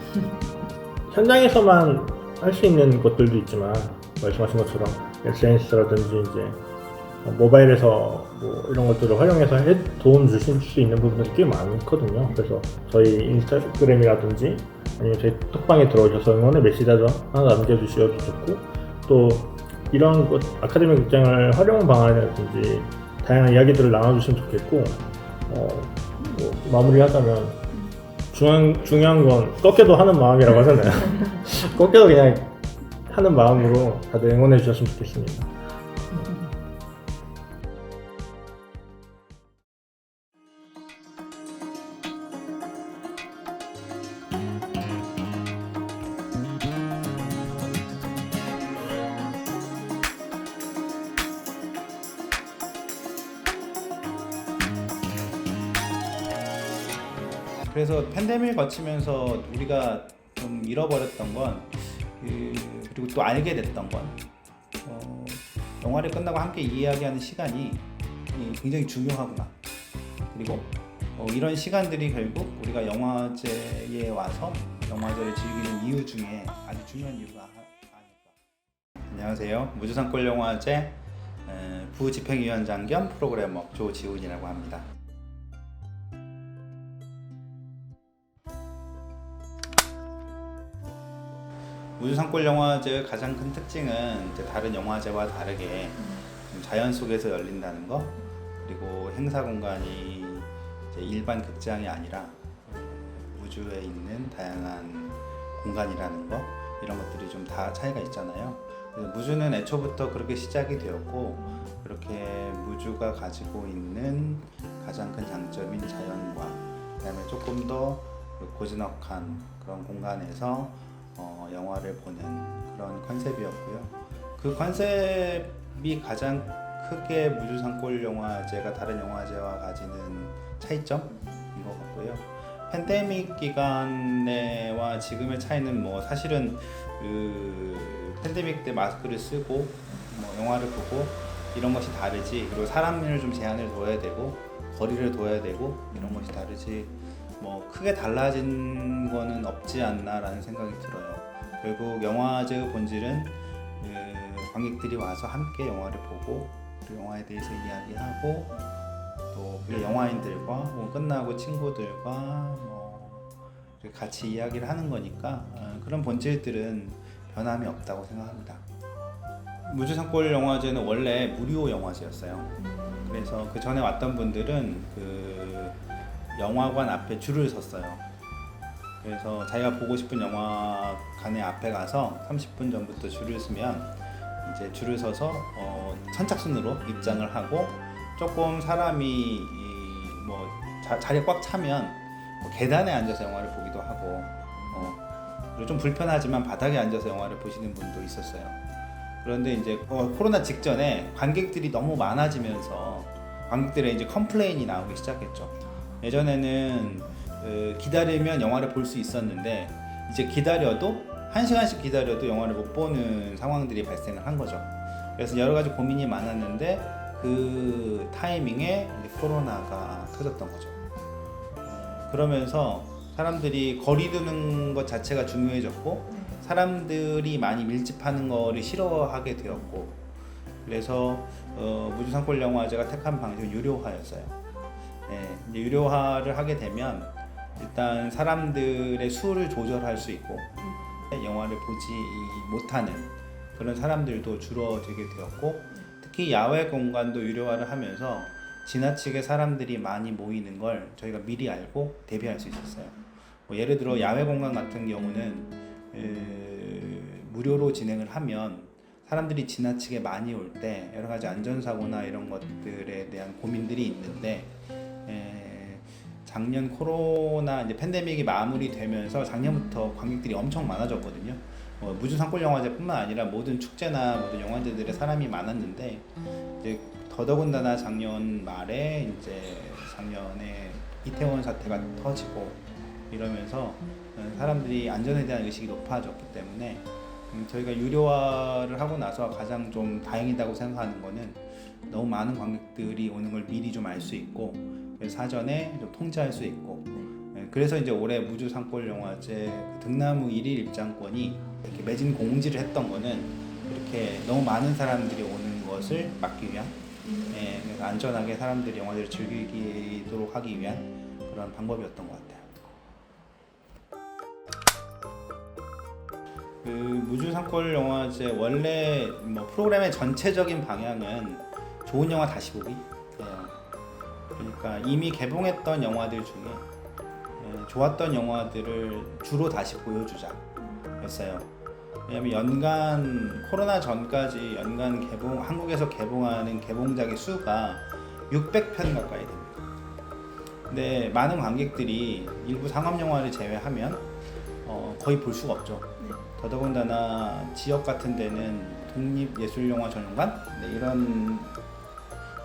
현장에서만 할 수 있는 것들도 있지만, 말씀하신 것처럼 SNS라든지 이제 모바일에서 뭐 이런 것들을 활용해서 도움 주실 수 있는 부분들이 꽤 많거든요. 그래서 저희 인스타그램이라든지 아니면 저희 톡방에 들어오셔서 응원의 메시지라도 하나 남겨주셔도 좋고, 또 이런 아카데미 극장을 활용 방안이라든지 다양한 이야기들을 나눠주시면 좋겠고, 뭐 마무리하자면 중요한 건 꺾여도 하는 마음이라고 하잖아요. 꺾여도 그냥 하는 마음으로 다들 응원해 주셨으면 좋겠습니다. 그래서 팬데믹을 거치면서 우리가 좀 잃어버렸던 건 그리고 또 알게 됐던 건 영화를 끝나고 함께 이야기하는 시간이 굉장히 중요하구나. 그리고 이런 시간들이 결국 우리가 영화제에 와서 영화제를 즐기는 이유 중에 아주 중요한 이유가 아닐까. 안녕하세요. 무주산골영화제 부집행위원장 겸 프로그래머 조지훈이라고 합니다. 우주산골영화제의 가장 큰 특징은 이제 다른 영화제와 다르게 자연 속에서 열린다는 거, 그리고 행사 공간이 이제 일반 극장이 아니라 우주에 있는 다양한 공간이라는 거, 이런 것들이 좀 다 차이가 있잖아요. 그래서 무주는 애초부터 그렇게 시작이 되었고, 그렇게 무주가 가지고 있는 가장 큰 장점인 자연과 그다음에 조금 더 고즈넉한 그런 공간에서 영화를 보는 그런 컨셉이었고요. 그 컨셉이 가장 크게 무주산골영화제가 다른 영화제와 가지는 차이점인 것 같고요. 팬데믹 기간에와 지금의 차이는 뭐 사실은 그 팬데믹 때 마스크를 쓰고 뭐 영화를 보고 이런 것이 다르지, 그리고 사람을 좀 제한을 둬야 되고 거리를 둬야 되고 이런 것이 다르지, 뭐 크게 달라진 거는 없지 않나라는 생각이 들어요. 결국 영화제의 본질은 관객들이 와서 함께 영화를 보고 그 영화에 대해서 이야기하고, 또 그 영화인들과 뭐 끝나고 친구들과 뭐 같이 이야기를 하는 거니까 그런 본질들은 변함이 없다고 생각합니다. 무주산골 영화제는 원래 무료 영화제였어요. 그래서 그 전에 왔던 분들은 그 영화관 앞에 줄을 섰어요. 그래서 자기가 보고 싶은 영화관의 앞에 가서 30분 전부터 줄을 서면 이제 줄을 서서 선착순으로 입장을 하고, 조금 사람이 자리가 꽉 차면 계단에 앉아서 영화를 보기도 하고, 그리고 좀 불편하지만 바닥에 앉아서 영화를 보시는 분도 있었어요. 그런데 이제 코로나 직전에 관객들이 너무 많아지면서 관객들의 이제 컴플레인이 나오기 시작했죠. 예전에는 기다리면 영화를 볼 수 있었는데, 이제 기다려도 1시간씩 기다려도 영화를 못 보는 상황들이 발생을 한 거죠. 그래서 여러 가지 고민이 많았는데 그 타이밍에 이제 코로나가 터졌던 거죠. 그러면서 사람들이 거리 두는 것 자체가 중요해졌고, 사람들이 많이 밀집하는 거를 싫어하게 되었고, 그래서 무주산골 영화제가 택한 방식은 유료화였어요. 이제 유료화를 하게 되면 일단 사람들의 수를 조절할 수 있고, 영화를 보지 못하는 그런 사람들도 줄어들게 되었고, 특히 야외 공간도 유료화를 하면서 지나치게 사람들이 많이 모이는 걸 저희가 미리 알고 대비할 수 있었어요. 예를 들어 야외 공간 같은 경우는 무료로 진행을 하면 사람들이 지나치게 많이 올 때 여러 가지 안전사고나 이런 것들에 대한 고민들이 있는데, 작년 코로나 이제 팬데믹이 마무리되면서 작년부터 관객들이 엄청 많아졌거든요. 무주산골 영화제뿐만 아니라 모든 축제나 모든 영화제들에 사람이 많았는데, 이제 더더군다나 작년 말에 이제 작년에 이태원 사태가 터지고 이러면서 사람들이 안전에 대한 의식이 높아졌기 때문에 저희가 유료화를 하고 나서 가장 좀 다행이라고 생각하는 거는 너무 많은 관객들이 오는 걸 미리 좀 알 수 있고, 사전에 좀 통제할 수 있고, 그래서 이제 올해 무주산골 영화제 등나무 1일 입장권이 이렇게 매진 공지를 했던 거는 이렇게 너무 많은 사람들이 오는 것을 막기 위한, 그래서 안전하게 사람들이 영화제를 즐기도록 하기 위한 그런 방법이었던 것 같아요. 그 무주산골 영화제 원래 프로그램의 전체적인 방향은 좋은 영화 다시 보기. 그러니까 이미 개봉했던 영화들 중에 좋았던 영화들을 주로 다시 보여주자였어요. 왜냐면 연간 코로나 전까지 연간 한국에서 개봉하는 개봉작의 수가 600편 가까이 됩니다. 근데 많은 관객들이 일부 상업 영화를 제외하면 거의 볼 수가 없죠. 더더군다나 지역 같은 데는 독립예술영화 전용관 이런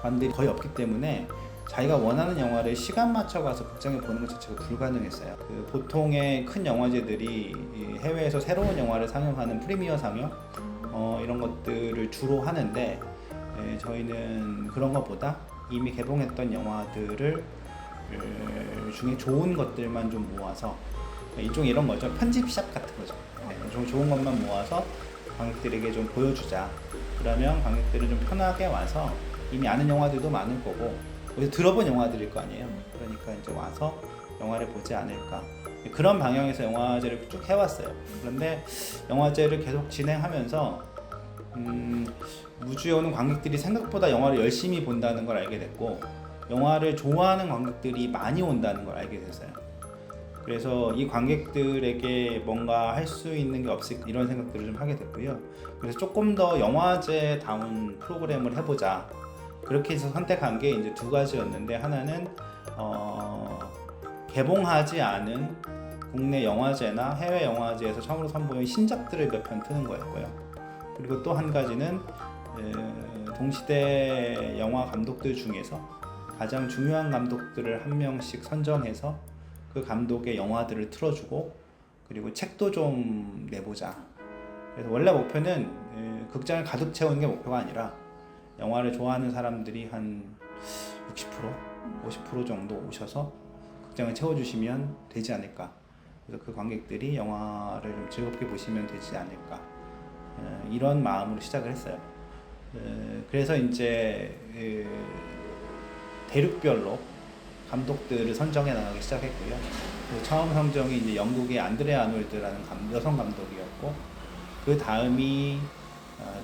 관들이 거의 없기 때문에 자기가 원하는 영화를 시간 맞춰 가서 극장에 보는 것 자체가 불가능했어요. 그 보통의 큰 영화제들이 해외에서 새로운 영화를 상영하는 프리미어 상영 이런 것들을 주로 하는데, 저희는 그런 것보다 이미 개봉했던 영화들을 중에 좋은 것들만 좀 모아서, 일종의 이런 거죠. 편집샵 같은 거죠. 좀 좋은 것만 모아서 관객들에게 좀 보여주자. 그러면 관객들은 좀 편하게 와서 이미 아는 영화들도 많을 거고 어디서 들어본 영화들일 거 아니에요. 그러니까 이제 와서 영화를 보지 않을까. 그런 방향에서 영화제를 쭉 해왔어요. 그런데 영화제를 계속 진행하면서 무주에 오는 관객들이 생각보다 영화를 열심히 본다는 걸 알게 됐고, 영화를 좋아하는 관객들이 많이 온다는 걸 알게 됐어요. 그래서 이 관객들에게 뭔가 할 수 있는 게 없을까 이런 생각들을 좀 하게 됐고요. 그래서 조금 더 영화제다운 프로그램을 해보자. 그렇게 해서 선택한 게 이제 두 가지였는데, 하나는 개봉하지 않은 국내 영화제나 해외 영화제에서 처음으로 선보인 신작들을 몇 편 트는 거였고요. 그리고 또 한 가지는 동시대 영화 감독들 중에서 가장 중요한 감독들을 한 명씩 선정해서 그 감독의 영화들을 틀어주고, 그리고 책도 좀 내보자. 그래서 원래 목표는 극장을 가득 채우는 게 목표가 아니라 영화를 좋아하는 사람들이 한 60%, 50% 정도 오셔서 극장을 채워주시면 되지 않을까. 그래서 그 관객들이 영화를 좀 즐겁게 보시면 되지 않을까. 이런 마음으로 시작을 했어요. 그래서 이제 대륙별로 감독들을 선정해 나가기 시작했고요. 처음 선정이 이제 영국의 안드레 아놀드라는 여성 감독이었고, 그 다음이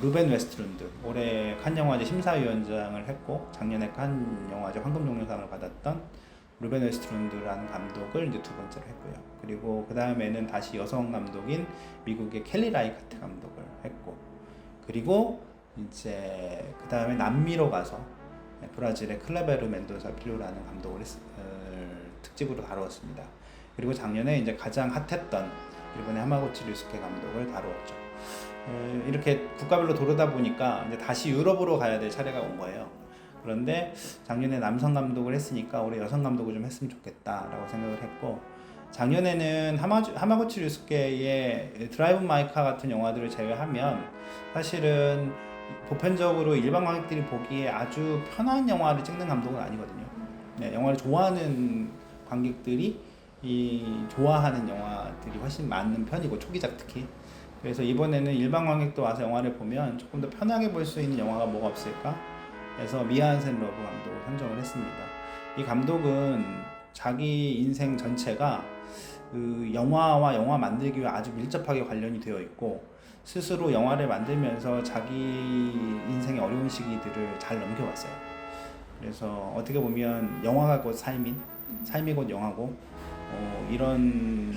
루벤 웨스트룬드, 올해 칸 영화제 심사위원장을 했고 작년에 칸 영화제 황금종려상을 받았던 루벤 웨스트룬드라는 감독을 이제 두 번째로 했고요. 그리고 그 다음에는 다시 여성 감독인 미국의 켈리 라이카트 감독을 했고, 그리고 이제 그 다음에 남미로 가서 브라질의 클레베르 멘도사 필로라는 감독을 특집으로 다루었습니다. 그리고 작년에 이제 가장 핫했던 일본의 하마구치 류스케 감독을 다루었죠. 이렇게 국가별로 도르다 보니까 이제 다시 유럽으로 가야 될 차례가 온 거예요. 그런데 작년에 남성 감독을 했으니까 올해 여성 감독을 좀 했으면 좋겠다라고 생각을 했고, 작년에는 하마구치 류스케의 드라이브 마이카 같은 영화들을 제외하면 사실은 보편적으로 일반 관객들이 보기에 아주 편한 영화를 찍는 감독은 아니거든요. 네, 영화를 좋아하는 관객들이 좋아하는 영화들이 훨씬 많은 편이고, 초기작 특히. 그래서 이번에는 일반 관객도 와서 영화를 보면 조금 더 편하게 볼 수 있는 영화가 뭐가 없을까 해서 미안센 러브 감독을 선정을 했습니다. 이 감독은 자기 인생 전체가 그 영화와 영화 만들기와 아주 밀접하게 관련이 되어 있고, 스스로 영화를 만들면서 자기 인생의 어려운 시기들을 잘 넘겨왔어요. 그래서 어떻게 보면 영화가 곧 삶이 곧 영화고, 이런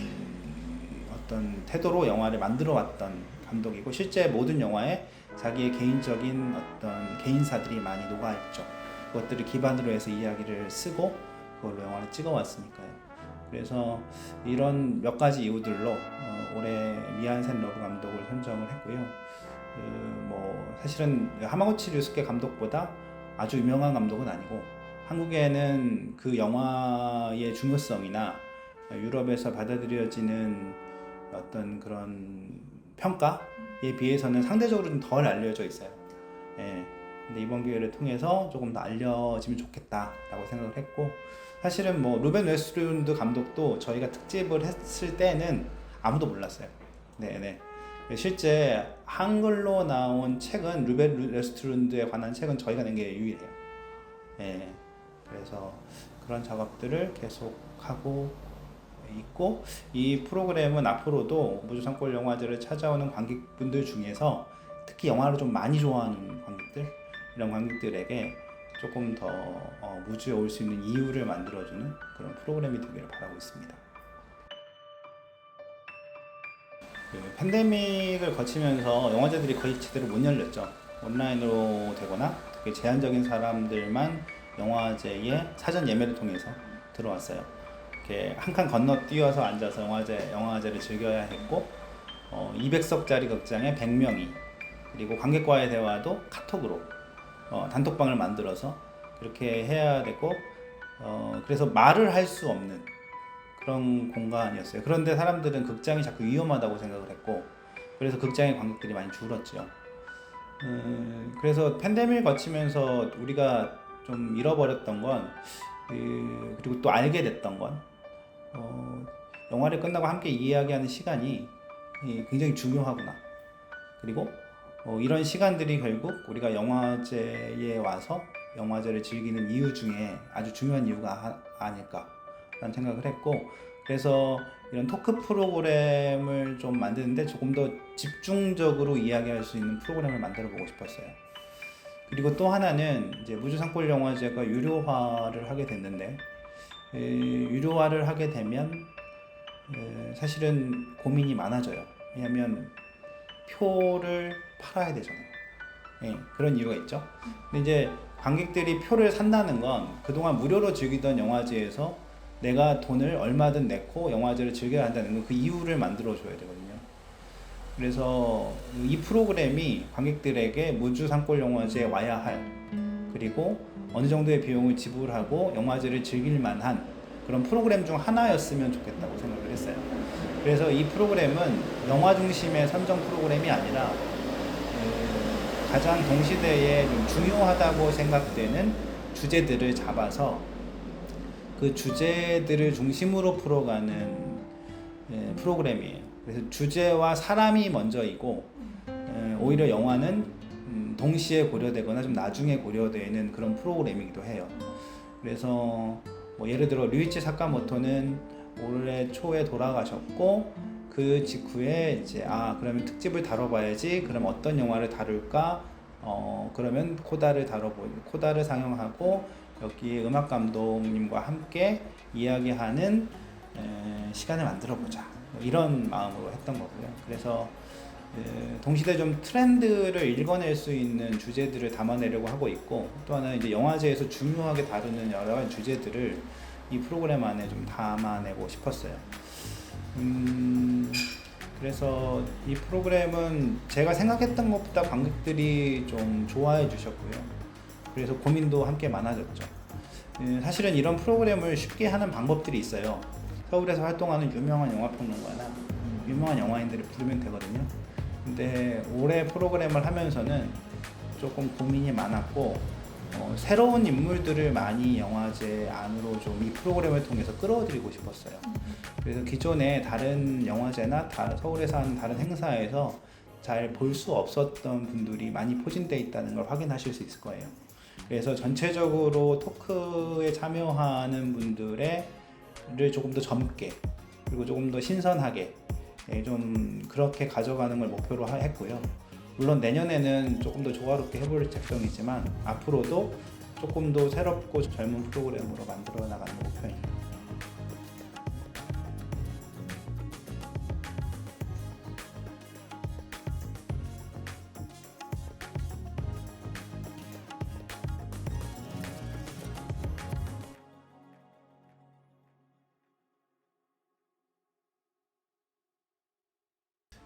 어떤 태도로 영화를 만들어 왔던 감독이고, 실제 모든 영화에 자기의 개인적인 어떤 개인사들이 많이 녹아있죠. 그것들을 기반으로 해서 이야기를 쓰고 그걸로 영화를 찍어왔으니까요. 그래서 이런 몇 가지 이유들로 올해 미안센 러브 감독을 선정을 했고요. 사실은 하마구치 류스케 감독보다 아주 유명한 감독은 아니고, 한국에는 그 영화의 중요성이나 유럽에서 받아들여지는 어떤 그런 평가에 비해서는 상대적으로 좀 덜 알려져 있어요. 예. 근데 이번 기회를 통해서 조금 더 알려지면 좋겠다라고 생각을 했고, 사실은 루벤 웨스트룬드 감독도 저희가 특집을 했을 때는 아무도 몰랐어요. 네네. 실제 한글로 나온 책은, 루벤 웨스트룬드에 관한 책은 저희가 낸 게 유일해요. 예. 그래서 그런 작업들을 계속하고 있고, 이 프로그램은 앞으로도 무주산골 영화제를 찾아오는 관객분들 중에서 특히 영화를 좀 많이 좋아하는 관객들, 이런 관객들에게 조금 더 무주에 올 수 있는 이유를 만들어주는 그런 프로그램이 되기를 바라고 있습니다. 팬데믹을 거치면서 영화제들이 거의 제대로 못 열렸죠. 온라인으로 되거나 특히 제한적인 사람들만 영화제에 사전 예매를 통해서 들어왔어요. 이렇게 한 칸 건너뛰어서 앉아서 영화제를 즐겨야 했고, 200석짜리 극장에 100명이, 그리고 관객과의 대화도 카톡으로 단톡방을 만들어서 그렇게 해야 되고, 그래서 말을 할 수 없는 그런 공간이었어요. 그런데 사람들은 극장이 자꾸 위험하다고 생각을 했고, 그래서 극장의 관객들이 많이 줄었죠. 그래서 팬데믹을 거치면서 우리가 좀 잃어버렸던 건, 그리고 또 알게 됐던 건, 영화를 끝나고 함께 이야기하는 시간이 굉장히 중요하구나. 그리고 이런 시간들이 결국 우리가 영화제에 와서 영화제를 즐기는 이유 중에 아주 중요한 이유가 아닐까라는 생각을 했고, 그래서 이런 토크 프로그램을 좀 만드는데 조금 더 집중적으로 이야기할 수 있는 프로그램을 만들어 보고 싶었어요. 그리고 또 하나는 이제 무주산골 영화제가 유료화를 하게 됐는데, 유료화를 하게 되면 사실은 고민이 많아져요. 왜냐하면 표를 팔아야 되잖아요. 그런 이유가 있죠. 근데 이제 관객들이 표를 산다는 건 그동안 무료로 즐기던 영화제에서 내가 돈을 얼마든 내고 영화제를 즐겨야 한다는 건 그 이유를 만들어 줘야 되거든요. 그래서 이 프로그램이 관객들에게 무주 산골 영화제에 와야 할, 그리고 어느 정도의 비용을 지불하고 영화제를 즐길 만한 그런 프로그램 중 하나였으면 좋겠다고 생각을 했어요. 그래서 이 프로그램은 영화 중심의 선정 프로그램이 아니라 가장 동시대에 좀 중요하다고 생각되는 주제들을 잡아서 그 주제들을 중심으로 풀어가는 프로그램이에요. 그래서 주제와 사람이 먼저이고, 오히려 영화는 동시에 고려되거나 좀 나중에 고려되는 그런 프로그램이기도 해요. 그래서 예를 들어 류이치 사카모토는 올해 초에 돌아가셨고, 그 직후에 이제 그러면 특집을 다뤄봐야지. 그럼 어떤 영화를 다룰까? 그러면 코다를 상영하고 여기 음악 감독님과 함께 이야기하는 시간을 만들어보자. 뭐 이런 마음으로 했던 거고요. 그래서 동시대 좀 트렌드를 읽어낼 수 있는 주제들을 담아내려고 하고 있고, 또 하나는 이제 영화제에서 중요하게 다루는 여러 가지 주제들을 이 프로그램 안에 좀 담아내고 싶었어요. 그래서 이 프로그램은 제가 생각했던 것보다 관객들이 좀 좋아해 주셨고요. 그래서 고민도 함께 많아졌죠. 사실은 이런 프로그램을 쉽게 하는 방법들이 있어요. 서울에서 활동하는 유명한 영화평론가나 유명한 영화인들을 부르면 되거든요. 근데 올해 프로그램을 하면서는 조금 고민이 많았고, 새로운 인물들을 많이 영화제 안으로 좀 이 프로그램을 통해서 끌어들이고 싶었어요. 그래서 기존에 다른 영화제나 서울에서 하는 다른 행사에서 잘 볼 수 없었던 분들이 많이 포진되어 있다는 걸 확인하실 수 있을 거예요. 그래서 전체적으로 토크에 참여하는 분들을 조금 더 젊게, 그리고 조금 더 신선하게 좀 그렇게 가져가는 걸 목표로 했고요. 물론 내년에는 조금 더 조화롭게 해볼 작정이지만 앞으로도 조금 더 새롭고 젊은 프로그램으로 만들어 나가는 목표입니다.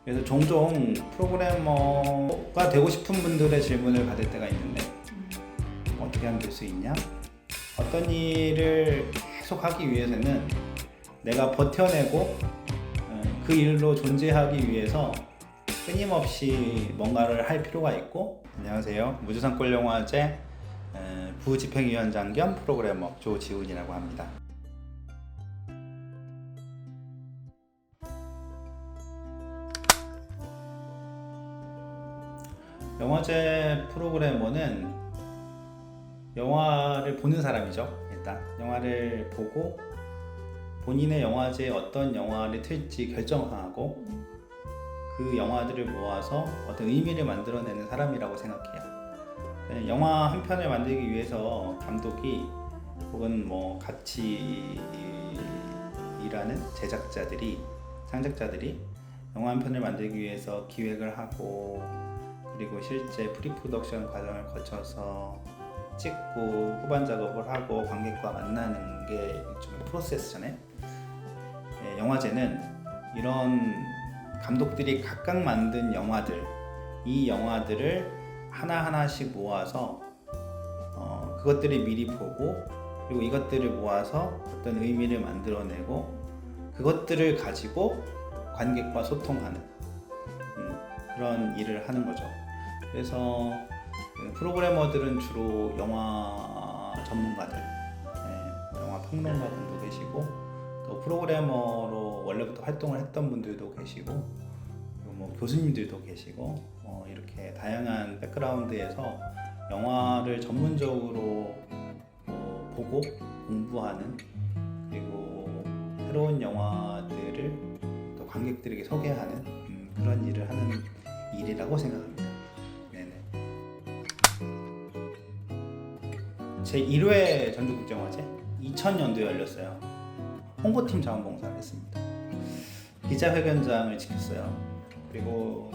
그래서 종종 프로그래머가 되고 싶은 분들의 질문을 받을 때가 있는데, 어떻게 하면 될 수 있냐? 어떤 일을 계속 하기 위해서는 내가 버텨내고 그 일로 존재하기 위해서 끊임없이 뭔가를 할 필요가 있고. 안녕하세요. 무주산골영화제 부집행위원장 겸 프로그래머 조지훈이라고 합니다. 영화제 프로그래머는 영화를 보는 사람이죠. 일단 영화를 보고 본인의 영화제에 어떤 영화를 틀지 결정하고 그 영화들을 모아서 어떤 의미를 만들어내는 사람이라고 생각해요. 영화 한 편을 만들기 위해서 감독이 혹은 뭐 같이 일하는 제작자들이, 창작자들이 영화 한 편을 만들기 위해서 기획을 하고, 그리고 실제 프리프로덕션 과정을 거쳐서 찍고 후반 작업을 하고 관객과 만나는 게 일종의 프로세스잖아요. 영화제는 이런 감독들이 각각 만든 영화들, 이 영화들을 하나하나씩 모아서 그것들을 미리 보고, 그리고 이것들을 모아서 어떤 의미를 만들어내고 그것들을 가지고 관객과 소통하는 그런 일을 하는 거죠. 그래서 프로그래머들은 주로 영화 전문가들, 영화 평론가분도 계시고, 또 프로그래머로 원래부터 활동을 했던 분들도 계시고, 그리고 뭐 교수님들도 계시고, 이렇게 다양한 백그라운드에서 영화를 전문적으로 보고 공부하는, 그리고 새로운 영화들을 또 관객들에게 소개하는 그런 일을 하는 일이라고 생각합니다. 네네. 제 1회 전주국제영화제 2000년도에 열렸어요. 홍보팀 자원봉사를 했습니다. 기자회견장을 지켰어요. 그리고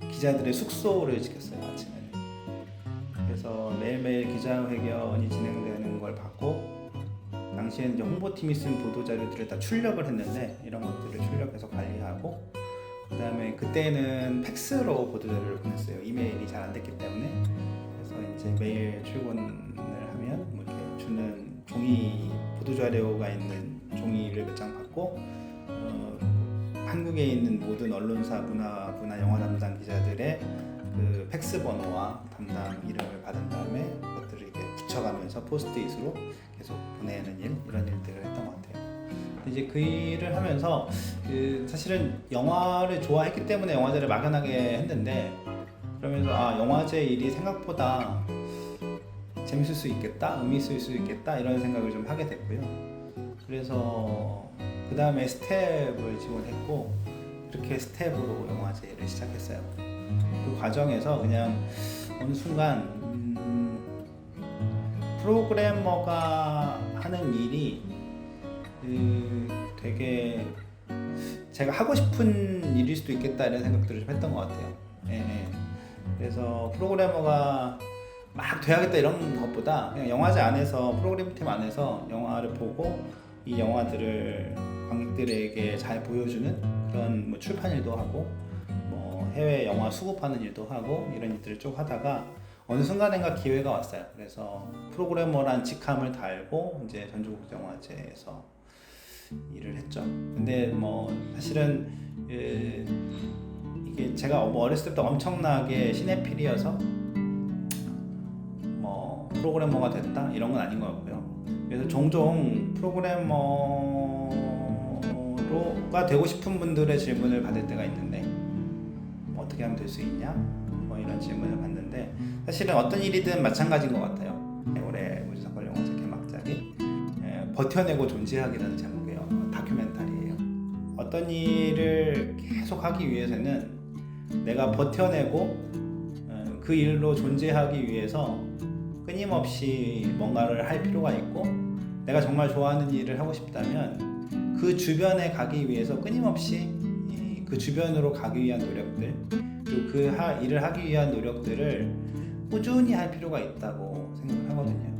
기자들의 숙소를 지켰어요, 아침에. 그래서 매일매일 기자회견이 진행되는 걸 봤고, 당시에는 이제 홍보팀이 쓴 보도자료들을 다 출력을 했는데, 이런 것들을 출력해서 관리하고, 그 다음에 그때는 팩스로 보도자료를 보냈어요. 이메일이 잘 안 됐기 때문에. 그래서 이제 매일 출근을 하면 뭐 이렇게 주는 종이, 보도자료가 있는 종이를 몇 장 받고, 한국에 있는 모든 언론사, 문화부나 영화 담당 기자들의 그 팩스 번호와 담당 이름을 받은 다음에 그것들을 이렇게 붙여가면서 포스트잇으로 계속 보내는 일, 이런 일들을 했던 것 같아요. 이제 그 일을 하면서 사실은 영화를 좋아했기 때문에 영화제를 막연하게 했는데, 그러면서 영화제 일이 생각보다 재밌을 수 있겠다, 의미 있을 수 있겠다, 이런 생각을 좀 하게 됐고요. 그래서 그 다음에 스텝을 지원했고, 그렇게 스텝으로 영화제를 시작했어요. 그 과정에서 그냥 어느 순간 프로그래머가 하는 일이 되게 제가 하고 싶은 일일 수도 있겠다 이런 생각들을 좀 했던 것 같아요. 예. 그래서 프로그래머가 막 돼야겠다 이런 것보다 그냥 영화제 안에서 프로그램팀 안에서 영화를 보고 이 영화들을 관객들에게 잘 보여주는 그런 뭐 출판 일도 하고 뭐 해외 영화 수급하는 일도 하고 이런 일들을 쭉 하다가 어느 순간인가 기회가 왔어요. 그래서 프로그래머란 직함을 달고 이제 전주국제영화제에서 일을 했죠. 근데 뭐 사실은 이게 제가 어렸을 때부터 엄청나게 시네필이어서 뭐 프로그래머가 됐다 이런 건 아닌 것 같고요. 그래서 종종 프로그래머가 되고 싶은 분들의 질문을 받을 때가 있는데 뭐 어떻게 하면 될 수 있냐 뭐 이런 질문을 받는데 사실은 어떤 일이든 마찬가지인 것 같아요. 올해 우주사건 영화제 개막작이 버텨내고 존재하기라는 제목의 다큐멘터리예요. 어떤 일을 계속 하기 위해서는 내가 버텨내고 그 일로 존재하기 위해서 끊임없이 뭔가를 할 필요가 있고 내가 정말 좋아하는 일을 하고 싶다면 그 주변에 가기 위해서 끊임없이 그 주변으로 가기 위한 노력들 그리고 그 일을 하기 위한 노력들을 꾸준히 할 필요가 있다고 생각을 하거든요.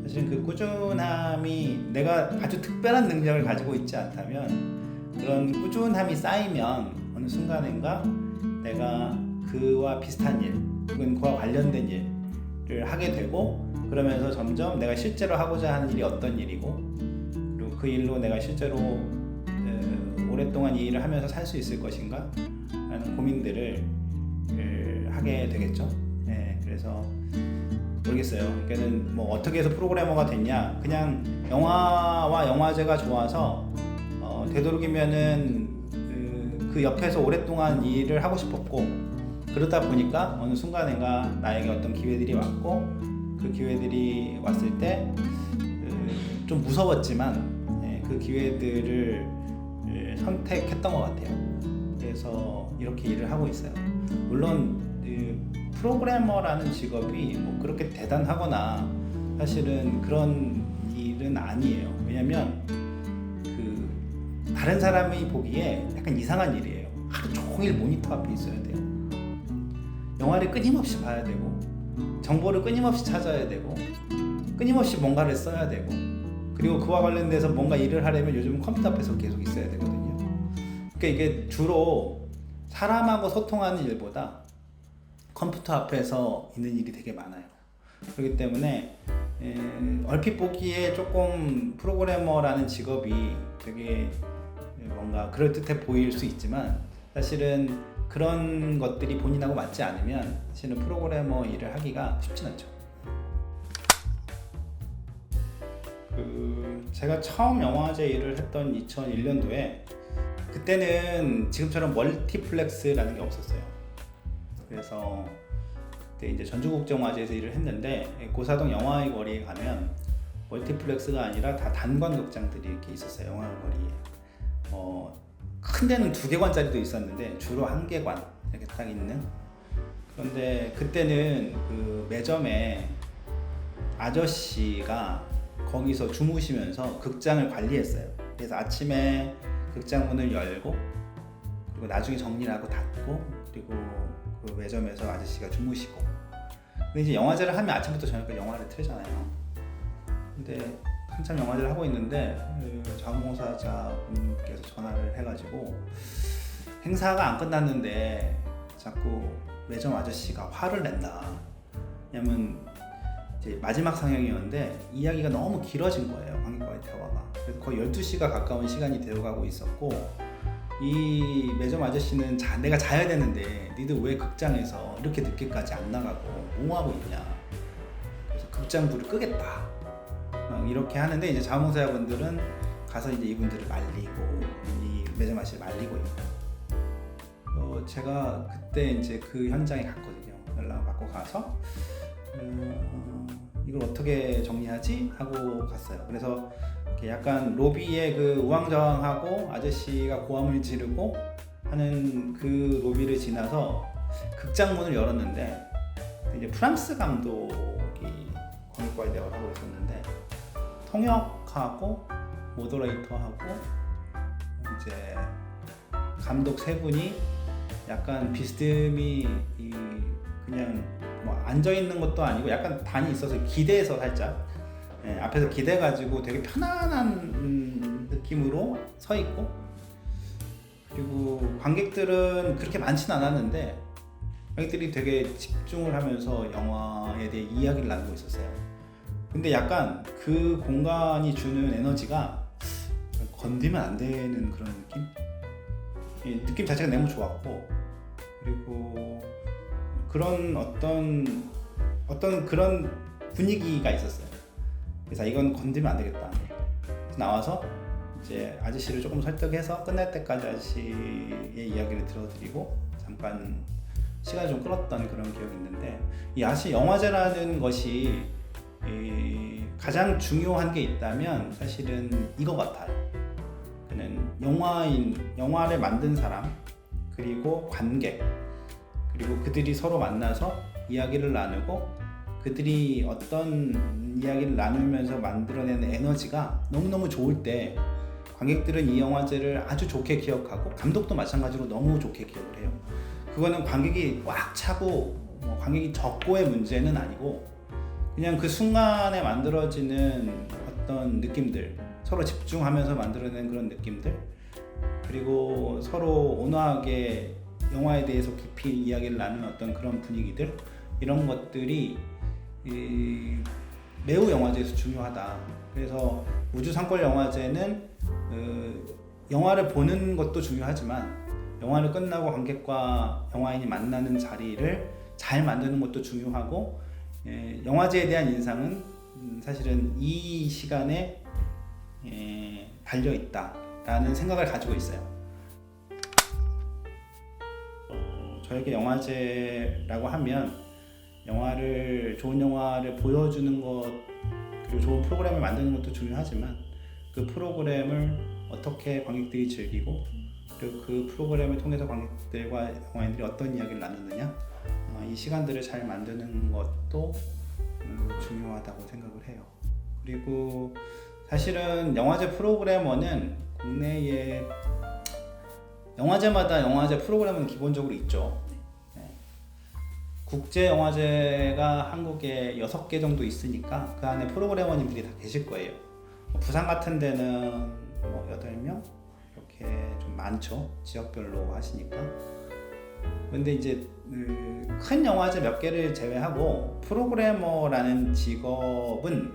사실 그 꾸준함이 내가 아주 특별한 능력을 가지고 있지 않다면 그런 꾸준함이 쌓이면 어느 순간인가 내가 그와 비슷한 일 혹은 그와 관련된 일을 하게 되고 그러면서 점점 내가 실제로 하고자 하는 일이 어떤 일이고 그리고 그 일로 내가 실제로 오랫동안 이 일을 하면서 살 수 있을 것인가 라는 고민들을 하게 되겠죠. 네, 그래서 모르겠어요. 그러니까는 뭐 어떻게 해서 프로그래머가 됐냐 그냥 영화와 영화제가 좋아서 되도록이면은 그 옆에서 오랫동안 일을 하고 싶었고 그러다 보니까 어느 순간인가 나에게 어떤 기회들이 왔고 그 기회들이 왔을 때 좀 무서웠지만 그 기회들을 선택했던 것 같아요. 그래서 이렇게 일을 하고 있어요. 물론 프로그래머라는 직업이 뭐 그렇게 대단하거나 사실은 그런 일은 아니에요. 왜냐면 그 다른 사람이 보기에 약간 이상한 일이에요. 하루 종일 모니터 앞에 있어야 돼요. 영화를 끊임없이 봐야 되고 정보를 끊임없이 찾아야 되고 끊임없이 뭔가를 써야 되고 그리고 그와 관련돼서 뭔가 일을 하려면 요즘은 컴퓨터 앞에서 계속 있어야 되거든요. 그러니까 이게 주로 사람하고 소통하는 일보다 컴퓨터 앞에서 있는 일이 되게 많아요. 그렇기 때문에 얼핏 보기에 조금 프로그래머라는 직업이 되게 뭔가 그럴듯해 보일 수 있지만 사실은 그런 것들이 본인하고 맞지 않으면 사실은 프로그래머 일을 하기가 쉽진 않죠. 제가 처음 영화제 일을 했던 2001년도에 그때는 지금처럼 멀티플렉스라는 게 없었어요. 그래서 그때 이제 전주국제영화제에서 일을 했는데 고사동 영화의 거리에 가면 멀티플렉스가 아니라 다 단관극장들이 이렇게 있었어요. 영화의 거리에 큰 데는 2개관짜리도 있었는데 주로 1개관 이렇게 딱 있는. 그런데 그때는 그 매점에 아저씨가 거기서 주무시면서 극장을 관리했어요. 그래서 아침에 극장 문을 열고 그리고 나중에 정리를 하고 닫고 그리고 그 매점에서 아저씨가 주무시고. 근데 이제 영화제를 하면 아침부터 저녁까지 영화를 틀잖아요. 근데 한참 영화제를 하고 있는데 자원봉사자분께서 전화를 해가지고 행사가 안 끝났는데 자꾸 매점 아저씨가 화를 낸다. 왜냐면 이제 마지막 상영이었는데 이야기가 너무 길어진 거예요. 관객과의 대화가. 그래서 거의 12시가 가까운 시간이 되어가고 있었고 이 매점 아저씨는 내가 자야 되는데 니들 왜 극장에서 이렇게 늦게까지 안 나가고 뭐하고 있냐. 그래서 극장 불을 끄겠다. 이렇게 하는데 이제 자원봉사자분들은 가서 이제 이분들을 말리고 이 매점 아저씨를 말리고 있고 제가 그때 이제 그 현장에 갔거든요. 연락을 받고 가서 이걸 어떻게 정리하지? 하고 갔어요. 그래서 이렇게 약간 로비에 그 우왕좌왕하고 아저씨가 고함을 지르고 하는 그 로비를 지나서 극장 문을 열었는데 이제 프랑스 감독이 관객과의 대화를 하고 있었는데 통역하고 모더레이터하고 이제 감독 세 분이 약간 비스듬히 그냥 뭐 앉아 있는 것도 아니고 약간 단이 있어서 기대서 살짝 앞에서 기대가지고 되게 편안한 느낌으로 서 있고, 그리고 관객들은 그렇게 많지는 않았는데 관객들이 되게 집중을 하면서 영화에 대해 이야기를 나누고 있었어요. 근데 약간 그 공간이 주는 에너지가 건드리면 안 되는 그런 느낌? 이 느낌 자체가 너무 좋았고, 그리고 그런 어떤 그런 분위기가 있었어요. 그래서 이건 건드리면 안 되겠다. 그래서 나와서 이제 아저씨를 조금 설득해서 끝날 때까지 아저씨의 이야기를 들어드리고 잠깐 시간을 좀 끌었던 그런 기억이 있는데, 이 아시 영화제라는 것이 가장 중요한 게 있다면 사실은 이거 같아요. 그는 영화를 만든 사람, 그리고 관객, 그리고 그들이 서로 만나서 이야기를 나누고 그들이 어떤 이야기를 나누면서 만들어내는 에너지가 너무너무 좋을 때 관객들은 이 영화제를 아주 좋게 기억하고 감독도 마찬가지로 너무 좋게 기억을 해요. 그거는 관객이 꽉 차고 관객이 적고의 문제는 아니고 그냥 그 순간에 만들어지는 어떤 느낌들, 서로 집중하면서 만들어내는 그런 느낌들, 그리고 서로 온화하게 영화에 대해서 깊이 이야기를 나누는 어떤 그런 분위기들, 이런 것들이 매우 영화제에서 중요하다. 그래서 우주상권 영화제는 영화를 보는 것도 중요하지만 영화를 끝나고 관객과 영화인이 만나는 자리를 잘 만드는 것도 중요하고, 영화제에 대한 인상은 사실은 이 시간에 달려있다라는 생각을 가지고 있어요. 저에게 영화제라고 하면 좋은 영화를 보여주는 것, 그리고 좋은 프로그램을 만드는 것도 중요하지만 그 프로그램을 어떻게 관객들이 즐기고, 그리고 그 프로그램을 통해서 관객들과 영화인들이 어떤 이야기를 나누느냐, 이 시간들을 잘 만드는 것도 중요하다고 생각을 해요. 그리고 사실은 영화제 프로그래머는 국내에 영화제마다 영화제 프로그램은 기본적으로 있죠. 국제영화제가 한국에 6개 정도 있으니까 그 안에 프로그래머님들이 다 계실 거예요. 부산 같은 데는 8명? 이렇게 좀 많죠. 지역별로 하시니까. 근데 이제 큰 영화제 몇 개를 제외하고 프로그래머라는 직업은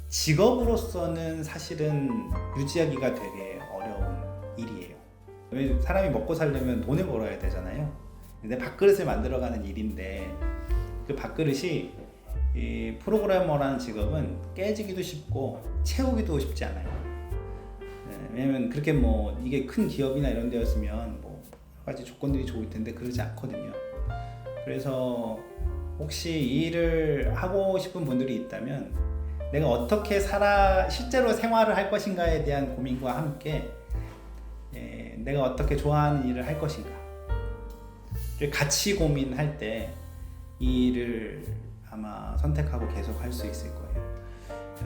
직업으로서는 사실은 유지하기가 되게 어려운 일이에요. 왜 사람이 먹고 살려면 돈을 벌어야 되잖아요. 근데 밥그릇을 만들어가는 일인데 그 밥그릇이 이 프로그래머라는 직업은 깨지기도 쉽고 채우기도 쉽지 않아요. 왜냐면 그렇게 이게 큰 기업이나 이런 데였으면 여러 가지 조건들이 좋을 텐데 그러지 않거든요. 그래서 혹시 이 일을 하고 싶은 분들이 있다면 내가 어떻게 실제로 생활을 할 것인가에 대한 고민과 함께 내가 어떻게 좋아하는 일을 할 것인가 같이 고민할 때 이 일을 아마 선택하고 계속 할 수 있을 거예요.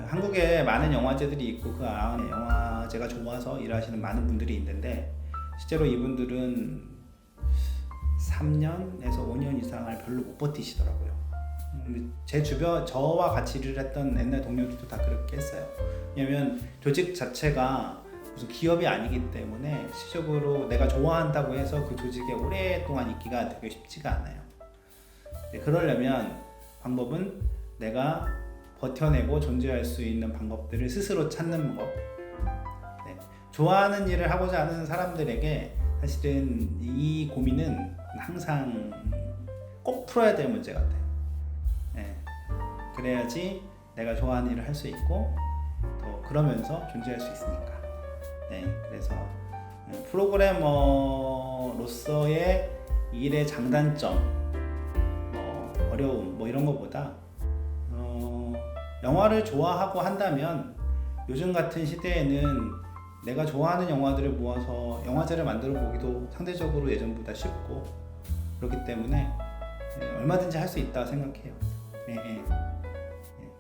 한국에 많은 영화제들이 있고 그 안에 영화제가 좋아서 일하시는 많은 분들이 있는데 실제로 이분들은 3년에서 5년 이상을 별로 못 버티시더라고요. 제 주변 저와 같이 일을 했던 옛날 동료들도 다 그렇게 했어요. 왜냐면 조직 자체가 무슨 기업이 아니기 때문에 실질적으로 내가 좋아한다고 해서 그 조직에 오랫동안 있기가 되게 쉽지가 않아요. 그러려면 방법은 내가 버텨내고 존재할 수 있는 방법들을 스스로 찾는 법. 좋아하는 일을 하고자 하는 사람들에게 사실은 이 고민은 항상 꼭 풀어야 될 문제 같아요. 그래야지 내가 좋아하는 일을 할 수 있고 또 그러면서 존재할 수 있으니까. 그래서 프로그래머로서의 일의 장단점, 어려움 이런 것보다 영화를 좋아하고 한다면 요즘 같은 시대에는 내가 좋아하는 영화들을 모아서 영화제를 만들어 보기도 상대적으로 예전보다 쉽고 그렇기 때문에 얼마든지 할 수 있다고 생각해요.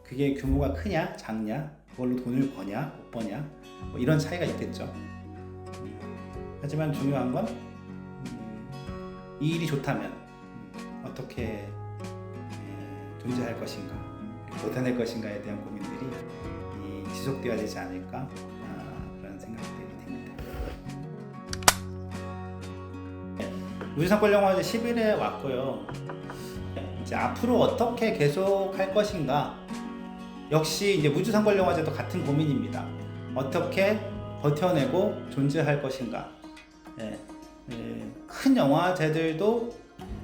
그게 규모가 크냐 작냐 그걸로 돈을 버냐 못 버냐 뭐 이런 차이가 있겠죠. 하지만 중요한 건 이 일이 좋다면 어떻게 존재할 것인가 버텨낼 것인가에 대한 고민들이 지속되어야 되지 않을까 그런 생각들이 듭니다. 우주상권영화제 10일에 왔고요. 이제 앞으로 어떻게 계속 할 것인가 역시 이제 우주상권영화제도 같은 고민입니다. 어떻게 버텨내고 존재할 것인가. 큰 영화제들도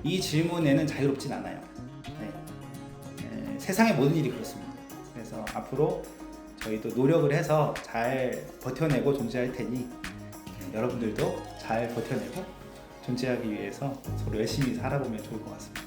이 질문에는 자유롭진 않아요. 세상의 모든 일이 그렇습니다. 그래서 앞으로 저희도 노력을 해서 잘 버텨내고 존재할 테니 여러분들도 잘 버텨내고 존재하기 위해서 서로 열심히 살아보면 좋을 것 같습니다.